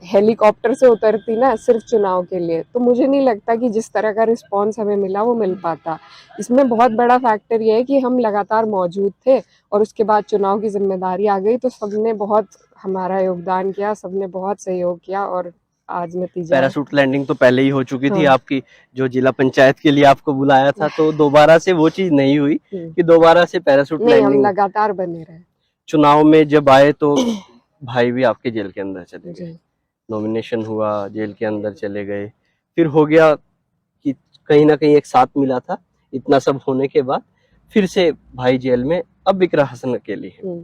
[SPEAKER 1] हेलीकॉप्टर से उतरती ना सिर्फ चुनाव के लिए, तो मुझे नहीं लगता कि जिस तरह का रिस्पॉन्स हमें मिला वो मिल पाता। इसमें बहुत बड़ा फैक्टर ये है कि हम लगातार मौजूद थे, और उसके बाद चुनाव की जिम्मेदारी आ गई, तो सबने बहुत हमारा योगदान किया, सबने बहुत सहयोग किया, और आज नतीजा है।
[SPEAKER 2] पैराशूट लैंडिंग तो पहले ही हो चुकी थी
[SPEAKER 1] हाँ।
[SPEAKER 2] आपकी, जो जिला पंचायत के लिए आपको बुलाया था, तो दोबारा से वो चीज नहीं हुई कि दोबारा से पैराशूट
[SPEAKER 1] नहीं, हम
[SPEAKER 2] लैंडिंग।
[SPEAKER 1] लगातार बने रहे।
[SPEAKER 2] चुनाव में जब आए तो भाई भी आपके जेल के अंदर चले गए,
[SPEAKER 1] जी।
[SPEAKER 2] नॉमिनेशन हुआ, जेल के अंदर चले गए, फिर हो गया कि कहीं ना कहीं एक साथ मिला था। इतना सब होने के बाद फिर से भाई जेल में, अब विक्रा हसन अकेली है,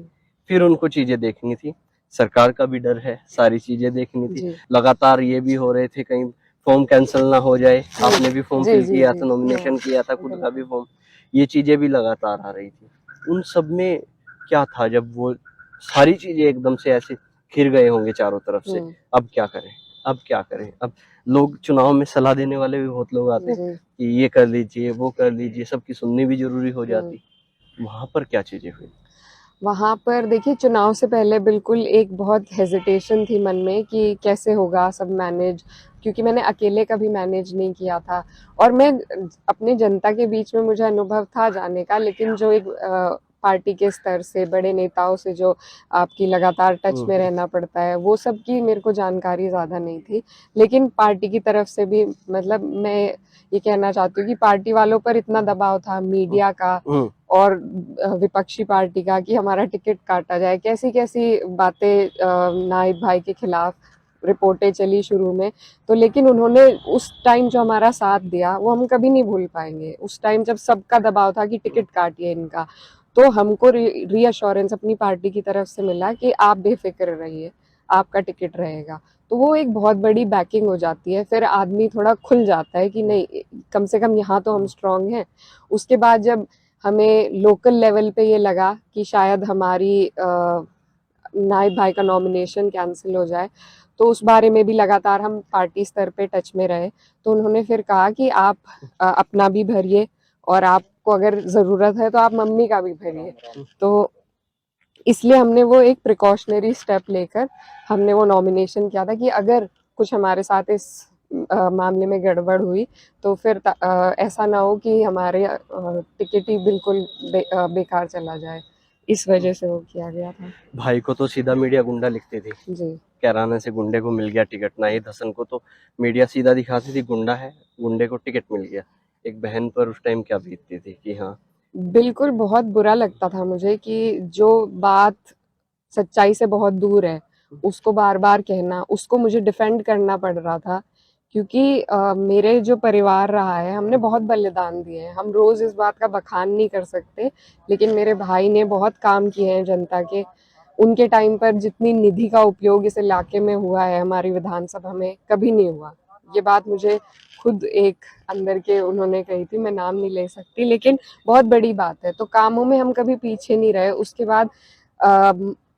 [SPEAKER 2] फिर उनको चीजें देखनी थी, सरकार का भी डर है, सारी चीजें देखनी थी।
[SPEAKER 1] जी।
[SPEAKER 2] लगातार ये भी हो रहे थे कहीं फॉर्म कैंसिल ना हो जाए, आपने भी फॉर्म
[SPEAKER 1] जी,
[SPEAKER 2] फिल
[SPEAKER 1] जी,
[SPEAKER 2] किया
[SPEAKER 1] जी,
[SPEAKER 2] था, नॉमिनेशन
[SPEAKER 1] हाँ,
[SPEAKER 2] किया था, खुद का भी फॉर्म, ये चीजें भी लगातार आ रही थी। उन सब में क्या था जब वो सारी चीजें एकदम से ऐसे घिर गए होंगे चारों तरफ से, अब क्या करें, अब क्या करें? अब लोग चुनाव में सलाह देने वाले भी बहुत लोग आते हैं कि ये कर लीजिए, वो कर लीजिए, सबकी सुननी भी जरूरी हो जाती। वहां पर क्या चीजें हुई?
[SPEAKER 1] वहाँ पर देखिए, चुनाव से पहले बिल्कुल एक बहुत हेजिटेशन थी मन में कि कैसे होगा सब मैनेज, क्योंकि मैंने अकेले कभी मैनेज नहीं किया था, और मैं अपने जनता के बीच में मुझे अनुभव था जाने का, लेकिन जो एक पार्टी के स्तर से बड़े नेताओं से जो आपकी लगातार टच में रहना पड़ता है, वो सब की मेरे को जानकारी ज़्यादा नहीं थी। लेकिन पार्टी की तरफ से भी, मतलब मैं ये कहना चाहती हूँ कि पार्टी वालों पर इतना दबाव था, मीडिया का और विपक्षी पार्टी का, कि हमारा टिकट काटा जाए, कैसी कैसी बातें नाहिद भाई के खिलाफ रिपोर्टें चली शुरू में। तो लेकिन उन्होंने उस टाइम जो हमारा साथ दिया वो हम कभी नहीं भूल पाएंगे। उस टाइम जब सबका दबाव था कि टिकट काटिए इनका, तो हमको रीअश्योरेंस अपनी पार्टी की तरफ से मिला कि आप बेफिक्र रहिए, आपका टिकट रहेगा। तो वो एक बहुत बड़ी बैकिंग हो जाती है, फिर आदमी थोड़ा खुल जाता है कि नहीं, कम से कम यहाँ तो हम स्ट्रांग हैं। उसके बाद जब हमें लोकल लेवल पे ये लगा कि शायद हमारी नायब भाई का नॉमिनेशन कैंसिल हो जाए, तो उस बारे में भी लगातार हम पार्टी स्तर पे टच में रहे। तो उन्होंने फिर कहा कि आप अपना भी भरिए, और आपको अगर ज़रूरत है तो आप मम्मी का भी भरिए। तो इसलिए हमने वो एक प्रिकॉशनरी स्टेप लेकर हमने वो नॉमिनेशन किया था कि अगर कुछ हमारे साथ इस मामले में गड़बड़ हुई तो फिर ऐसा ना हो कि हमारे टिकट ही बिल्कुल बेकार चला जाए। इस वजह से वो किया गया था।
[SPEAKER 2] भाई को तो सीधा मीडिया गुंडा लिखती थी,
[SPEAKER 1] जी।
[SPEAKER 2] कैराना से गुंडे को मिल गया टिकट। नाहिद हसन को तो मीडिया सीधा दिखाती थी गुंडा है, गुंडे को टिकट मिल गया। एक बहन पर उस टाइम क्या बीतती थी कि हाँ,
[SPEAKER 1] बिल्कुल बहुत बुरा लगता था मुझे कि जो बात सच्चाई से बहुत दूर है उसको बार बार कहना, उसको मुझे डिफेंड करना पड़ रहा था, क्योंकि मेरे जो परिवार रहा है, हमने बहुत बलिदान दिए हैं। हम रोज इस बात का बखान नहीं कर सकते, लेकिन मेरे भाई ने बहुत काम किए हैं जनता के। उनके टाइम पर जितनी निधि का उपयोग इस इलाके में हुआ है हमारी विधानसभा में, कभी नहीं हुआ। ये बात मुझे खुद एक अंदर के उन्होंने कही थी, मैं नाम नहीं ले सकती, लेकिन बहुत बड़ी बात है। तो कामों में हम कभी पीछे नहीं रहे। उसके बाद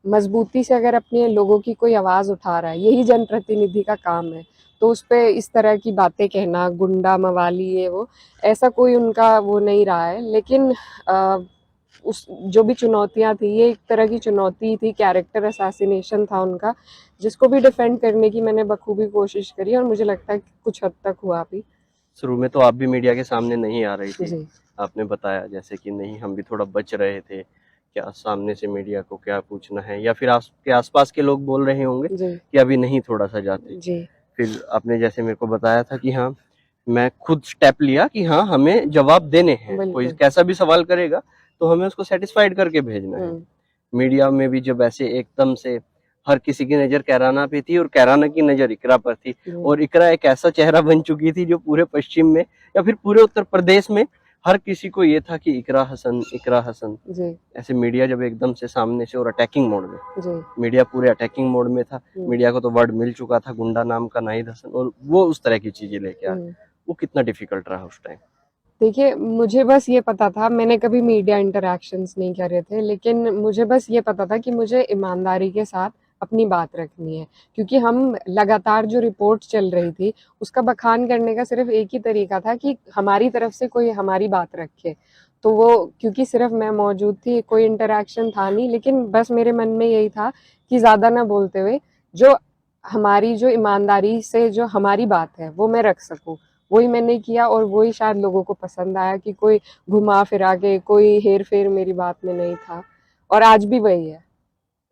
[SPEAKER 1] मजबूती से अगर अपने लोगों की कोई आवाज उठा रहा है, यही जनप्रतिनिधि का काम है। तो उस पे इस तरह की बातें कहना, गुंडा मवाली ये वो, ऐसा कोई उनका वो नहीं रहा है। लेकिन उस जो भी चुनौतियां थी, ये एक तरह की चुनौती थी, कैरेक्टर असैसिनेशन था उनका, जिसको भी डिफेंड करने की मैंने बखूबी कोशिश करी, और मुझे लगता है कि कुछ हद तक हुआ भी।
[SPEAKER 2] शुरू में तो आप भी मीडिया के सामने नहीं आ रही थी,
[SPEAKER 1] जी।
[SPEAKER 2] आपने बताया जैसे कि नहीं, हम भी थोड़ा बच रहे थे, क्या सामने से मीडिया को क्या पूछना है, या फिर आपके आसपास के लोग बोल रहे होंगे कि अभी नहीं, थोड़ा सा जाते।
[SPEAKER 1] जी।
[SPEAKER 2] फिर आपने जैसे मेरे को बताया था कि हाँ, मैं खुद स्टेप लिया कि हाँ, हमें जवाब देने हैं, कोई कैसा भी सवाल करेगा तो हमें उसको सेटिस्फाइड करके भेजना है। मीडिया में भी जब ऐसे एकदम से हर किसी की नजर कैराना पे थी और कैराना की नजर इकरा पर थी, और इकरा एक ऐसा चेहरा बन चुकी थी जो पूरे पश्चिम में या फिर पूरे उत्तर प्रदेश में हर किसी को ये था कि इकरा हसन।
[SPEAKER 1] जी
[SPEAKER 2] ऐसे मीडिया जब एकदम से सामने से और अटैकिंग मोड में,
[SPEAKER 1] जी
[SPEAKER 2] मीडिया पूरे अटैकिंग मोड में था। मीडिया को तो वर्ड मिल चुका था गुंडा नाम का नाहिद हसन, और वो उस तरह की चीजें लेके आ, वो कितना डिफिकल्ट रहा उस टाइम?
[SPEAKER 1] देखिए, मुझे बस ये पता था, मैंने कभी मीडिया इंटरैक्शंस नहीं करे थे, लेकिन मुझे बस ये पता था कि मुझे ईमानदारी के साथ अपनी बात रखनी है, क्योंकि हम लगातार जो रिपोर्ट चल रही थी, उसका बखान करने का सिर्फ एक ही तरीका था कि हमारी तरफ से कोई हमारी बात रखे। तो वो, क्योंकि सिर्फ मैं मौजूद थी, कोई इंटरैक्शन था नहीं, लेकिन बस मेरे मन में यही था कि ज़्यादा ना बोलते हुए जो हमारी जो ईमानदारी से जो हमारी बात है, वो मैं रख सकूँ। वही मैंने किया और वही शायद लोगों को पसंद आया कि कोई घुमा फिरा के, कोई हेर फेर मेरी बात में नहीं था, और आज भी वही है।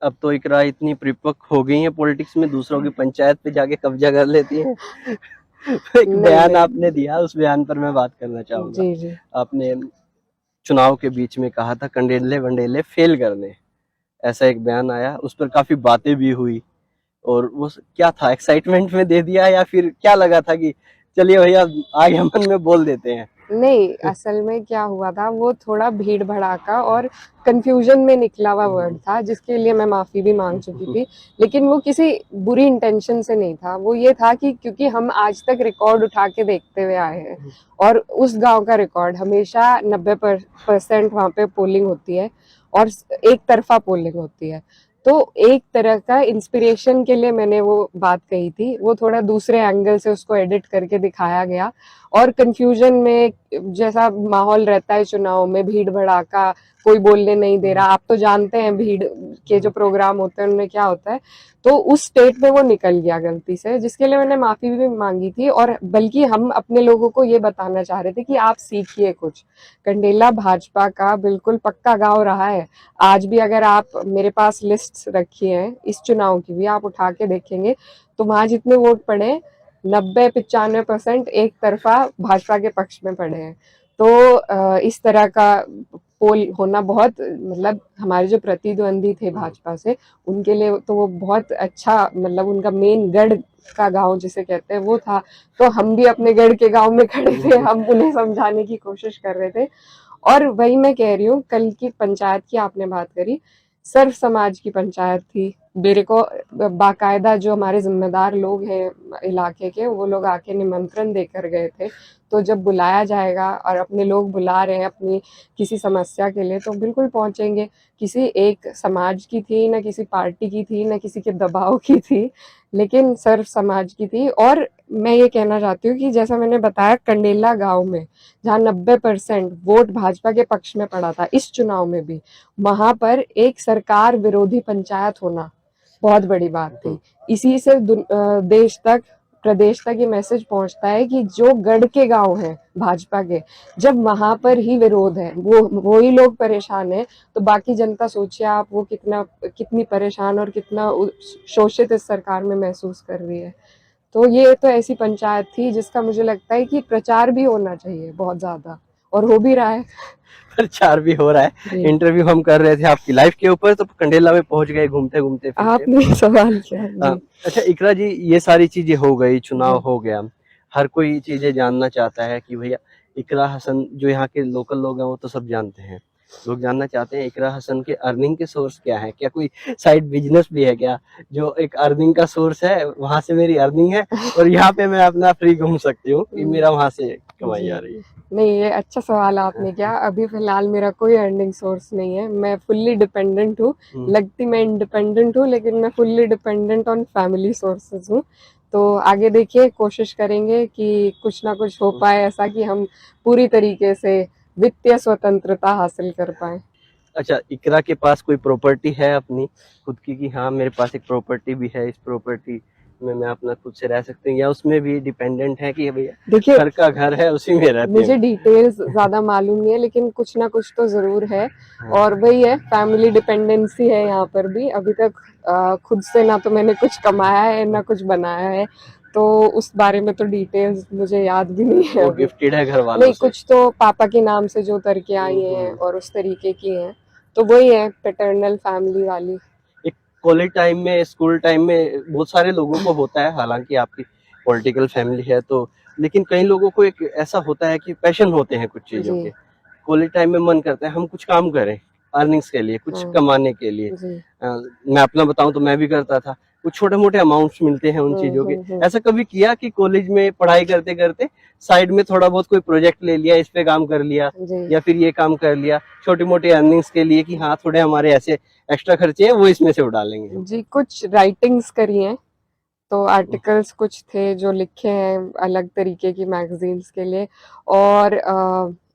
[SPEAKER 2] अब तो इकरा इतनी परिपक्व हो गई है पॉलिटिक्स में, दूसरों की पंचायत पे जाके कब्जा कर लेती है। एक
[SPEAKER 1] नहीं
[SPEAKER 2] बयान
[SPEAKER 1] नहीं।
[SPEAKER 2] आपने दिया, उस बयान पर मैं बात करना चाहूंगा।
[SPEAKER 1] जी जी।
[SPEAKER 2] आपने चुनाव के बीच में कहा था कंडेले वंडेले फेल करने, ऐसा एक बयान आया, उस पर काफी बातें भी हुई, और वो क्या था, एक्साइटमेंट में दे दिया या फिर क्या लगा था कि चलिए भैया आगे मन में बोल देते हैं?
[SPEAKER 1] नहीं, असल में क्या हुआ था, वो थोड़ा भीड़ भड़ाका और कंफ्यूजन में निकला हुआ वर्ड था, जिसके लिए मैं माफ़ी भी मांग चुकी थी, लेकिन वो किसी बुरी इंटेंशन से नहीं था। वो ये था कि क्योंकि हम आज तक रिकॉर्ड उठा के देखते हुए आए हैं, और उस गांव का रिकॉर्ड हमेशा 90% वहाँ पे पोलिंग होती है, और एक तरफा पोलिंग होती है। तो एक तरह का इंस्पिरेशन के लिए मैंने वो बात कही थी, वो थोड़ा दूसरे एंगल से उसको एडिट करके दिखाया गया, और कंफ्यूजन में जैसा माहौल रहता है चुनाव में, भीड़ भड़ाका, कोई बोलने नहीं दे रहा, आप तो जानते हैं भीड़ के जो प्रोग्राम होते हैं उनमें क्या होता है, तो उस स्टेट में वो निकल गया गलती से, जिसके लिए मैंने माफी भी मांगी थी। और बल्कि हम अपने लोगों को ये बताना चाह रहे थे कि आप सीखिए कुछ, कंडेला भाजपा का बिल्कुल पक्का गांव रहा है। आज भी अगर आप, मेरे पास लिस्ट रखी है इस चुनाव की भी, आप उठा के देखेंगे तो वहां जितने वोट पड़े, 90-95% एक तरफा भाजपा के पक्ष में पड़े हैं। तो इस तरह का पोल होना बहुत, मतलब हमारे जो प्रतिद्वंदी थे भाजपा से, उनके लिए तो वो बहुत अच्छा, मतलब उनका मेन गढ़ का गांव जिसे कहते हैं वो था। तो हम भी अपने गढ़ के गांव में खड़े थे, हम उन्हें समझाने की कोशिश कर रहे थे। और वही मैं कह रही हूँ, कल की पंचायत की आपने बात करी, सर्व समाज की पंचायत थी। मेरे को बाकायदा जो हमारे जिम्मेदार लोग हैं इलाके के, वो लोग आके निमंत्रण देकर गए थे। तो जब बुलाया जाएगा और अपने लोग बुला रहे हैं अपनी किसी समस्या के लिए, तो बिल्कुल पहुंचेंगे। किसी एक समाज की थी, ना किसी पार्टी की थी, ना किसी के दबाव की थी, लेकिन सर्व समाज की थी। और मैं ये कहना चाहती हूँ कि जैसा मैंने बताया, कंडेला गांव में जहाँ 90% वोट भाजपा के पक्ष में पड़ा था इस चुनाव में भी, वहां पर एक सरकार विरोधी पंचायत होना बहुत बड़ी बात थी। इसी से देश तक, प्रदेश तक ये मैसेज पहुंचता है कि जो गढ़ के गांव हैं भाजपा के, जब वहां पर ही विरोध है, वो ही लोग परेशान है, तो बाकी जनता सोचिए आप, वो कितनी परेशान और कितना शोषित इस सरकार में महसूस कर रही है। तो ये तो ऐसी पंचायत थी जिसका मुझे लगता है कि प्रचार भी होना चाहिए बहुत ज्यादा, और हो भी रहा है।
[SPEAKER 2] प्रचार भी हो रहा है। इंटरव्यू हम कर रहे थे आपकी लाइफ के ऊपर, तो कंडेला में पहुंच गए घूमते घूमते फिरते।
[SPEAKER 1] आपने सवाल किया जी।
[SPEAKER 2] अच्छा इकरा जी, ये सारी चीजें हो गई, चुनाव
[SPEAKER 1] जी
[SPEAKER 2] हो गया, हर कोई चीजें जानना चाहता है कि भैया इकरा हसन, जो यहाँ के लोकल लोग हैं वो तो सब जानते हैं, लोग जानना चाहते हैं इकरा हसन के अर्निंग के सोर्स क्या है, क्या कोई साइड बिजनेस भी है क्या, जो एक अर्निंग का सोर्स है, वहां से मेरी अर्निंग है और यहाँ पे मैं अपना फ्री घूम सकती हूँ, कि मेरा वहां से कमाई आ रही है?
[SPEAKER 1] नहीं, ये अच्छा सवाल आपने किया। अभी फिलहाल मेरा कोई अर्निंग सोर्स नहीं है, मैं फुल्ली डिपेंडेंट हूँ। लगती मैं इंडिपेंडेंट हूँ, लेकिन मैं fully dependent on family sources हूँ। तो आगे देखिए, कोशिश करेंगे कि कुछ ना कुछ हो पाए ऐसा कि हम पूरी तरीके से वित्तीय स्वतंत्रता हासिल कर पाए।
[SPEAKER 2] अच्छा इकरा के पास कोई प्रॉपर्टी है अपनी खुद की, कि हाँ मेरे पास एक प्रॉपर्टी भी है, इस प्रॉपर्टी में मैं अपना खुद से रह सकती हूँ, या उसमें भी डिपेंडेंट है कि भैया
[SPEAKER 1] देखिए,
[SPEAKER 2] घर का घर है उसी में रहती
[SPEAKER 1] मुझे
[SPEAKER 2] हूँ?
[SPEAKER 1] डिटेल्स ज्यादा मालूम नहीं है, लेकिन कुछ ना कुछ तो जरूर है। और वही है, फैमिली डिपेंडेंसी है यहाँ पर भी। अभी तक खुद से ना तो मैंने कुछ कमाया है ना कुछ बनाया है, तो उस बारे में तो डिटेल्स मुझे याद भी नहीं है
[SPEAKER 2] वो
[SPEAKER 1] अभी।
[SPEAKER 2] गिफ्टेड है घर वालों
[SPEAKER 1] नहीं,
[SPEAKER 2] से?
[SPEAKER 1] कुछ तो पापा के नाम से जो उतर के आई हैं और उस तरीके की हैं, तो वही है पैटर्नल फैमिली वाली।
[SPEAKER 2] एक कॉलेज टाइम में, स्कूल टाइम में बहुत सारे लोगों को होता है, हालांकि आपकी पॉलिटिकल फैमिली है तो, लेकिन कई लोगों को एक ऐसा होता है कि पैशन होते हैं कुछ चीजों
[SPEAKER 1] जी।
[SPEAKER 2] के। कॉलेज टाइम में मन करता है हम कुछ काम करें, अर्निंग्स के लिए, कुछ
[SPEAKER 1] हाँ।
[SPEAKER 2] कमाने के लिए।
[SPEAKER 1] जी।
[SPEAKER 2] मैं अपना बताऊं तो मैं भी करता था, कुछ छोटे मोटे अमाउंट्स मिलते हैं उन चीजों के।
[SPEAKER 1] हम्म।
[SPEAKER 2] ऐसा कभी किया कि कॉलेज में पढ़ाई करते करते साइड में थोड़ा बहुत कोई प्रोजेक्ट ले लिया, इस पे काम कर लिया,
[SPEAKER 1] जी।
[SPEAKER 2] या फिर ये काम कर लिया छोटी मोटी अर्निंग्स के लिए कि हाँ थोड़े हमारे ऐसे एक्स्ट्रा खर्चे हैं वो इसमें से उड़ा लेंगे हम।
[SPEAKER 1] जी, कुछ राइटिंग्स करी हैं, तो आर्टिकल्स कुछ थे जो लिखे हैं अलग तरीके की मैगजीन्स के लिए, और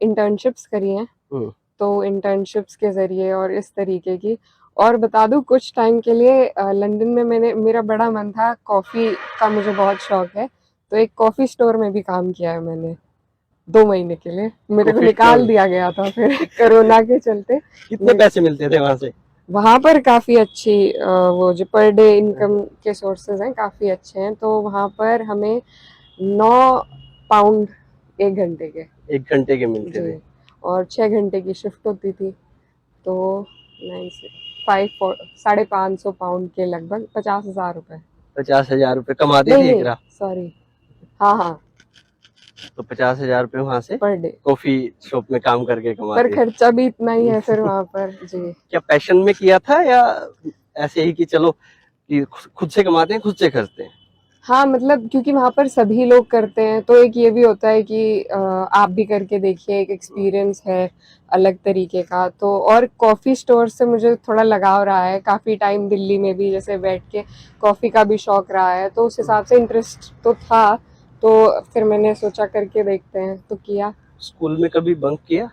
[SPEAKER 1] इंटर्नशिप्स करी हैं,
[SPEAKER 2] हम्म।
[SPEAKER 1] तो इंटर्नशिप्स के ज़रिए और इस तरीके की। और बता दूँ कुछ टाइम के लिए लंदन में मेरा बड़ा मन था, कॉफ़ी का मुझे बहुत शौक है, तो एक कॉफ़ी स्टोर में भी काम किया है मैंने 2 महीने के लिए। मेरे को
[SPEAKER 2] कॉफी
[SPEAKER 1] निकाल
[SPEAKER 2] स्टोर
[SPEAKER 1] दिया गया था फिर कोरोना के चलते।
[SPEAKER 2] कितने पैसे मिलते थे वहां से?
[SPEAKER 1] वहाँ पर काफ़ी अच्छी वो जो पर डे इनकम के सोर्सेज हैं काफ़ी अच्छे हैं, तो वहाँ पर हमें 9 पाउंड 1 घंटे के।
[SPEAKER 2] 1 घंटे के मिलते थे?
[SPEAKER 1] जी। और 6 घंटे की शिफ्ट होती थी, तो 9 से 5 550 पाउंड के लगभग 50,000 रुपए।
[SPEAKER 2] 50,000 रुपये कमाती
[SPEAKER 1] नहीं
[SPEAKER 2] थी एक
[SPEAKER 1] नहीं,
[SPEAKER 2] रात?
[SPEAKER 1] सॉरी, हाँ हाँ,
[SPEAKER 2] तो 50,000 रुपये वहां से
[SPEAKER 1] पर डे।
[SPEAKER 2] कॉफी शॉप में काम करके
[SPEAKER 1] पर
[SPEAKER 2] कमाते
[SPEAKER 1] खर्चा भी इतना ही
[SPEAKER 2] थे।
[SPEAKER 1] है फिर वहाँ पर। जी।
[SPEAKER 2] क्या पैशन में किया था या ऐसे ही कि चलो कि खुद से कमाते हैं खुद से खर्चते हैं?
[SPEAKER 1] हाँ, मतलब क्योंकि वहाँ पर सभी लोग करते हैं, तो एक ये भी होता है कि आप भी करके देखिए, एक एक्सपीरियंस है अलग तरीके का। तो और कॉफ़ी स्टोर से मुझे थोड़ा लगाव रहा है, काफ़ी टाइम दिल्ली में भी जैसे बैठ के कॉफ़ी का भी शौक रहा है, तो उस हिसाब से इंटरेस्ट तो था, तो फिर मैंने सोचा करके देखते हैं, तो किया।
[SPEAKER 2] स्कूल में कभी बंक किया?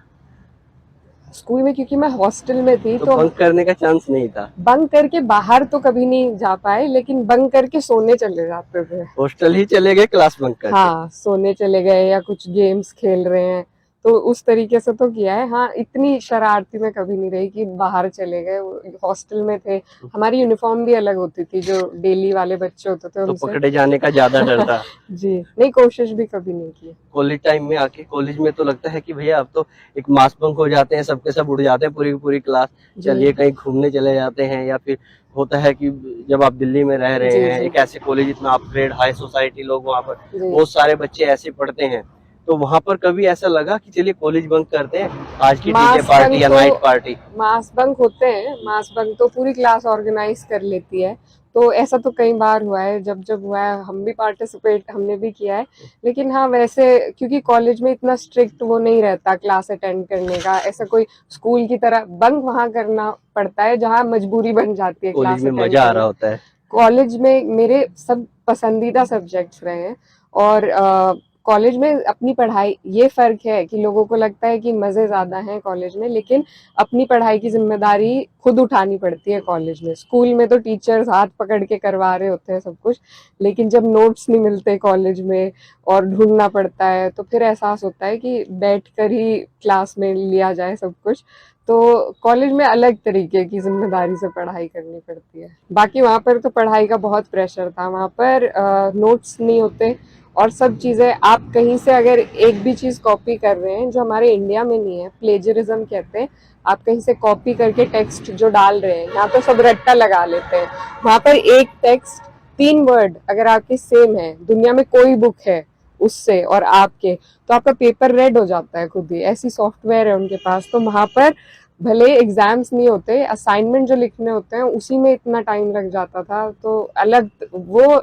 [SPEAKER 1] स्कूल में क्योंकि मैं हॉस्टल में थी,
[SPEAKER 2] तो
[SPEAKER 1] तो
[SPEAKER 2] बंक करने का चांस नहीं था?
[SPEAKER 1] बंक करके बाहर तो कभी नहीं जा पाए, लेकिन बंक करके सोने चले जाते थे।
[SPEAKER 2] हॉस्टल ही चले गए क्लास बंक करके?
[SPEAKER 1] हाँ, सोने चले गए या कुछ गेम्स खेल रहे हैं, तो उस तरीके से तो किया है। हाँ, इतनी शरारती मैं कभी नहीं रही कि बाहर चले गए। हॉस्टल में थे, हमारी यूनिफॉर्म भी अलग होती थी, जो डेली वाले बच्चे होते थे
[SPEAKER 2] तो
[SPEAKER 1] उनसे।
[SPEAKER 2] पकड़े जाने का ज्यादा डर था?
[SPEAKER 1] जी, नहीं, कोशिश भी कभी नहीं की।
[SPEAKER 2] कॉलेज टाइम में आके, कॉलेज में तो लगता है कि भैया अब तो एक मास बंक हो जाते हैं, सबके सब उड़ जाते हैं, पूरी की पूरी क्लास,
[SPEAKER 1] जी।
[SPEAKER 2] चलिए कहीं घूमने चले जाते हैं। या फिर होता है कि जब आप दिल्ली में रह रहे
[SPEAKER 1] जी।
[SPEAKER 2] हैं,
[SPEAKER 1] जी।
[SPEAKER 2] एक ऐसे कॉलेज इतना अपग्रेड हाई सोसाइटी, लोग वहाँ पर
[SPEAKER 1] जी।
[SPEAKER 2] बहुत सारे बच्चे ऐसे पढ़ते हैं, तो वहां पर कभी ऐसा लगा कि चलिए कॉलेज बंक करते हैं, आज की डीजे
[SPEAKER 1] मास
[SPEAKER 2] पार्टी
[SPEAKER 1] बंक
[SPEAKER 2] या
[SPEAKER 1] तो
[SPEAKER 2] नाइट पार्टी?
[SPEAKER 1] मास बंक होते हैं, मास बंक तो पूरी क्लास ऑर्गेनाइज कर लेती है, तो ऐसा तो कई बार हुआ है, जब जब हुआ है हम भी पार्टिसिपेट हमने भी किया है। लेकिन हाँ, वैसे क्योंकि कॉलेज में इतना स्ट्रिक्ट वो नहीं रहता क्लास अटेंड करने का, ऐसा कोई स्कूल की तरह बंक वहाँ करना पड़ता है जहाँ मजबूरी बन जाती है
[SPEAKER 2] कॉलेज
[SPEAKER 1] क्लास
[SPEAKER 2] में
[SPEAKER 1] अटेंड
[SPEAKER 2] मजा आ रहा
[SPEAKER 1] करना।
[SPEAKER 2] होता है?
[SPEAKER 1] कॉलेज में मेरे सब पसंदीदा सब्जेक्ट्स रहे हैं, और कॉलेज में अपनी पढ़ाई, ये फ़र्क है कि लोगों को लगता है कि मज़े ज़्यादा हैं कॉलेज में, लेकिन अपनी पढ़ाई की ज़िम्मेदारी खुद उठानी पड़ती है कॉलेज में। स्कूल में तो टीचर्स हाथ पकड़ के करवा रहे होते हैं सब कुछ, लेकिन जब नोट्स नहीं मिलते कॉलेज में और ढूंढना पड़ता है, तो फिर एहसास होता है कि बैठकर ही क्लास में लिया जाए सब कुछ। तो कॉलेज में अलग तरीके की जिम्मेदारी से पढ़ाई करनी पड़ती है। बाकी वहाँ पर तो पढ़ाई का बहुत प्रेशर था, वहाँ पर नोट्स नहीं होते, और सब चीज़ें आप कहीं से अगर एक भी चीज़ कॉपी कर रहे हैं जो हमारे इंडिया में नहीं है, प्लेजरिज्म कहते हैं, आप कहीं से कॉपी करके टेक्स्ट जो डाल रहे हैं, यहाँ तो सब रट्टा लगा लेते हैं। वहाँ पर एक टेक्स्ट 3 वर्ड अगर आपके सेम है, दुनिया में कोई बुक है उससे और आपके, तो आपका पेपर रेड हो जाता है खुद ही, ऐसी सॉफ्टवेयर है उनके पास। तो वहाँ पर भले एग्जाम्स नहीं होते, असाइनमेंट जो लिखने होते हैं उसी में इतना टाइम लग जाता था, तो अलग वो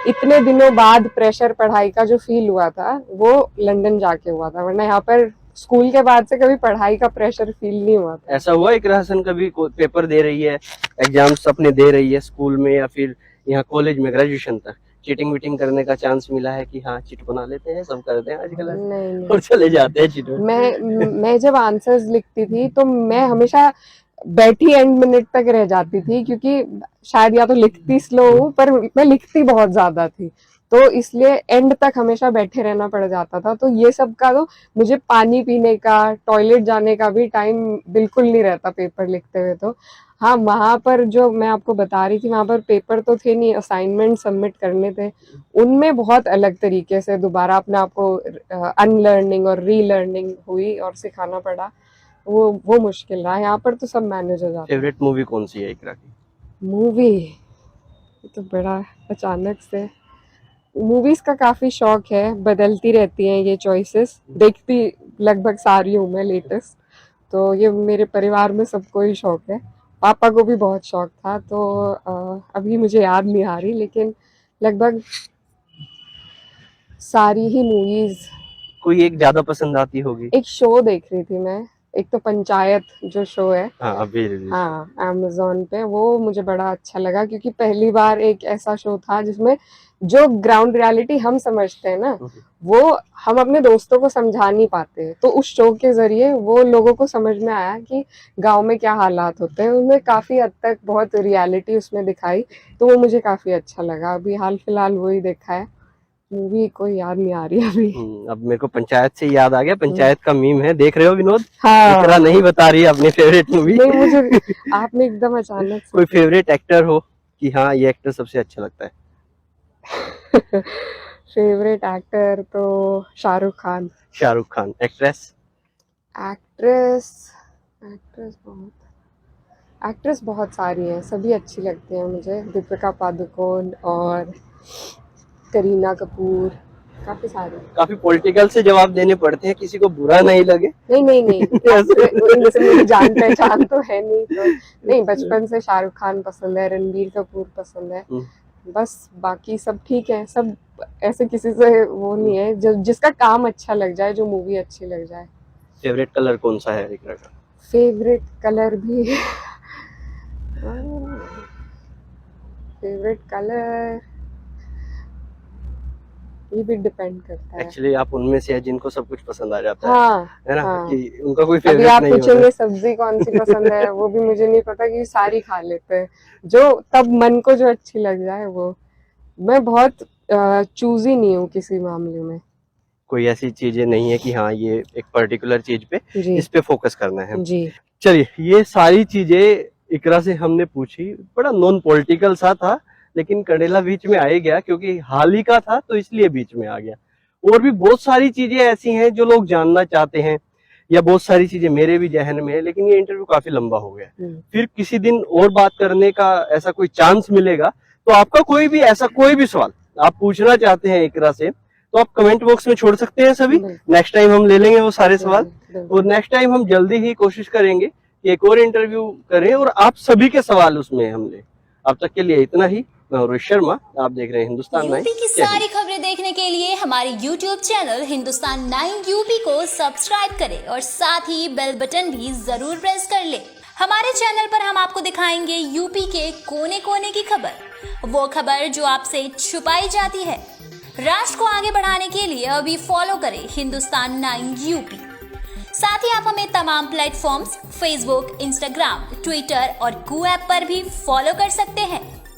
[SPEAKER 1] इतने दिनों बाद प्रेशर पढ़ाई का जो फील हुआ था वो लंदन जाके हुआ था, वरना यहाँ पर स्कूल के बाद से कभी पढ़ाई का प्रेशर फील नहीं हुआ था।
[SPEAKER 2] ऐसा हुआ एक रहसन कभी पेपर दे रही है, एग्जाम्स अपने दे रही है स्कूल में या फिर यहाँ कॉलेज में, ग्रेजुएशन तक चीटिंग वीटिंग करने का चांस मिला है कि हाँ चिट बना लेते हैं, सब करते हैं आजकल
[SPEAKER 1] नहीं
[SPEAKER 2] और चले जाते हैं चिट में?
[SPEAKER 1] मैं जब आंसर्स लिखती थी तो मैं हमेशा बैठी एंड मिनट तक रह जाती थी, क्योंकि शायद या तो लिखती स्लो हूँ, पर मैं लिखती बहुत ज्यादा थी, तो इसलिए एंड तक हमेशा बैठे रहना पड़ जाता था। तो ये सब का तो मुझे पानी पीने का, टॉयलेट जाने का भी टाइम बिल्कुल नहीं रहता पेपर लिखते हुए। तो हाँ, वहां पर जो मैं आपको बता रही थी, वहां पर पेपर तो थे नहीं, असाइनमेंट सबमिट करने थे, उनमें बहुत अलग तरीके से दोबारा अपने आप को अनलर्निंग और रीलर्निंग हुई और सिखाना पड़ा। वो मुश्किल रहा। यहाँ पर तो सब मैनेज हो जाता है।
[SPEAKER 2] फेवरेट मूवी कौन सी है इकरा की?
[SPEAKER 1] मूवी, ये तो बड़ा अचानक से। मूवीज का काफी शौक है, बदलती रहती हैं ये चॉइसेस, देखती लगभग सारी हूँ मैं लेटेस्ट। तो ये मेरे परिवार में सबको ही शौक है, पापा को भी बहुत शौक था। तो अभी मुझे याद नहीं आ रही, लेकिन लगभग सारी ही मूवीज।
[SPEAKER 2] कोई एक ज्यादा पसंद आती होगी?
[SPEAKER 1] एक शो देख रही थी मैं, एक तो पंचायत जो शो है,
[SPEAKER 2] हाँ अभी रिलीज।
[SPEAKER 1] हाँ अमेज़न पे, वो मुझे बड़ा अच्छा लगा क्योंकि पहली बार एक ऐसा शो था जिसमें जो ग्राउंड रियलिटी हम समझते हैं ना, वो हम अपने दोस्तों को समझा नहीं पाते। तो उस शो के जरिए वो लोगों को समझ में आया कि गांव में क्या हालात होते हैं। उन्हें काफी हद तक बहुत रियलिटी उसमें दिखाई, तो वो मुझे काफी अच्छा लगा। अभी हाल फिलहाल वही देखा है, मूवी कोई याद नहीं आ रही अभी।
[SPEAKER 2] अब मेरे को पंचायत से याद आ गया, पंचायत का मीम है, देख रहे हो विनोद?
[SPEAKER 1] हाँ,
[SPEAKER 2] इकरा नहीं बता रही है अपनी फेवरेट मूवी।
[SPEAKER 1] नहीं मुझे आपने एकदम अचानक से।
[SPEAKER 2] कोई फेवरेट एक्टर हो कि हाँ ये एक्टर सबसे अच्छा लगता है?
[SPEAKER 1] फेवरेट एक्टर तो Shahrukh Khan.
[SPEAKER 2] Shahrukh Khan. Actress?
[SPEAKER 1] Actress, actress बहुत सारी हैं, सभी अच्छी लगती हैं मुझे। दीपिका पादुकोण और करीना कपूर, काफी सारी।
[SPEAKER 2] काफी पॉलिटिकल से जवाब देने पड़ते हैं, किसी को बुरा नहीं लगे।
[SPEAKER 1] नहीं इनसे मेरी जान पहचान तो है नहीं, तो नहीं, बचपन से शाहरुख खान पसंद है, रणबीर कपूर पसंद है, बस बाकी सब ठीक है। सब ऐसे किसी से वो नहीं है, जो जिसका काम अच्छा लग जाए, जो मूवी अच्छी लग जाए।
[SPEAKER 2] फेवरेट कलर कौन सा है इकरा का?
[SPEAKER 1] फेवरेट कलर भी फेवरेट कलर ये भी डिपेंड करता है।
[SPEAKER 2] एक्चुअली आप उनमें से है जिनको सब कुछ पसंद आ जाता है ना?
[SPEAKER 1] हाँ।
[SPEAKER 2] कि उनका कोई
[SPEAKER 1] अभी
[SPEAKER 2] फेवरेट
[SPEAKER 1] आप
[SPEAKER 2] नहीं
[SPEAKER 1] पूछेंगे
[SPEAKER 2] होता।
[SPEAKER 1] सब्जी कौन सी पसंद है, वो भी मुझे नहीं पता, कि सारी खा लेते हैं, जो तब मन को जो अच्छी लग जाए वो। मैं बहुत चूजी नहीं हूँ किसी मामले में।
[SPEAKER 2] कोई ऐसी चीजें नहीं है कि हाँ ये एक पर्टिकुलर चीज पे इस पे फोकस करना है
[SPEAKER 1] जी।
[SPEAKER 2] चलिए, ये सारी चीजें इकरा से हमने पूछी। बड़ा नॉन पॉलिटिकल सा था, लेकिन कंडेला बीच में आ ही गया क्योंकि हाल ही का था, तो इसलिए बीच में आ गया। और भी बहुत सारी चीजें ऐसी हैं जो लोग जानना चाहते हैं, या बहुत सारी चीजें मेरे भी जहन में है, लेकिन ये इंटरव्यू काफी लंबा हो गया। फिर किसी दिन और बात करने का ऐसा कोई चांस मिलेगा, तो आपका कोई भी ऐसा कोई भी सवाल आप पूछना चाहते हैं इकरा से, तो आप कमेंट बॉक्स में छोड़ सकते हैं सभी। नेक्स्ट टाइम हम ले लेंगे वो सारे सवाल, और नेक्स्ट टाइम हम जल्दी ही कोशिश करेंगे कि एक और इंटरव्यू करें और आप सभी के सवाल उसमें हम लें। अब तक के लिए इतना ही। मैं रोहित शर्मा, आप देख रहे हैं हिंदुस्तान 9
[SPEAKER 3] यूपी की सारी खबरें देखने के लिए हमारे YouTube चैनल हिंदुस्तान 9 यूपी को सब्सक्राइब करें और साथ ही बेल बटन भी जरूर प्रेस कर ले। हमारे चैनल पर हम आपको दिखाएंगे यूपी के कोने कोने की खबर, वो खबर जो आपसे छुपाई जाती है। राष्ट्र को आगे बढ़ाने के लिए अभी फॉलो करें हिंदुस्तान 9 यूपी। साथ ही आप हमें तमाम प्लेटफॉर्म्स फेसबुक, इंस्टाग्राम, ट्विटर और कू ऐप पर भी फॉलो कर सकते हैं।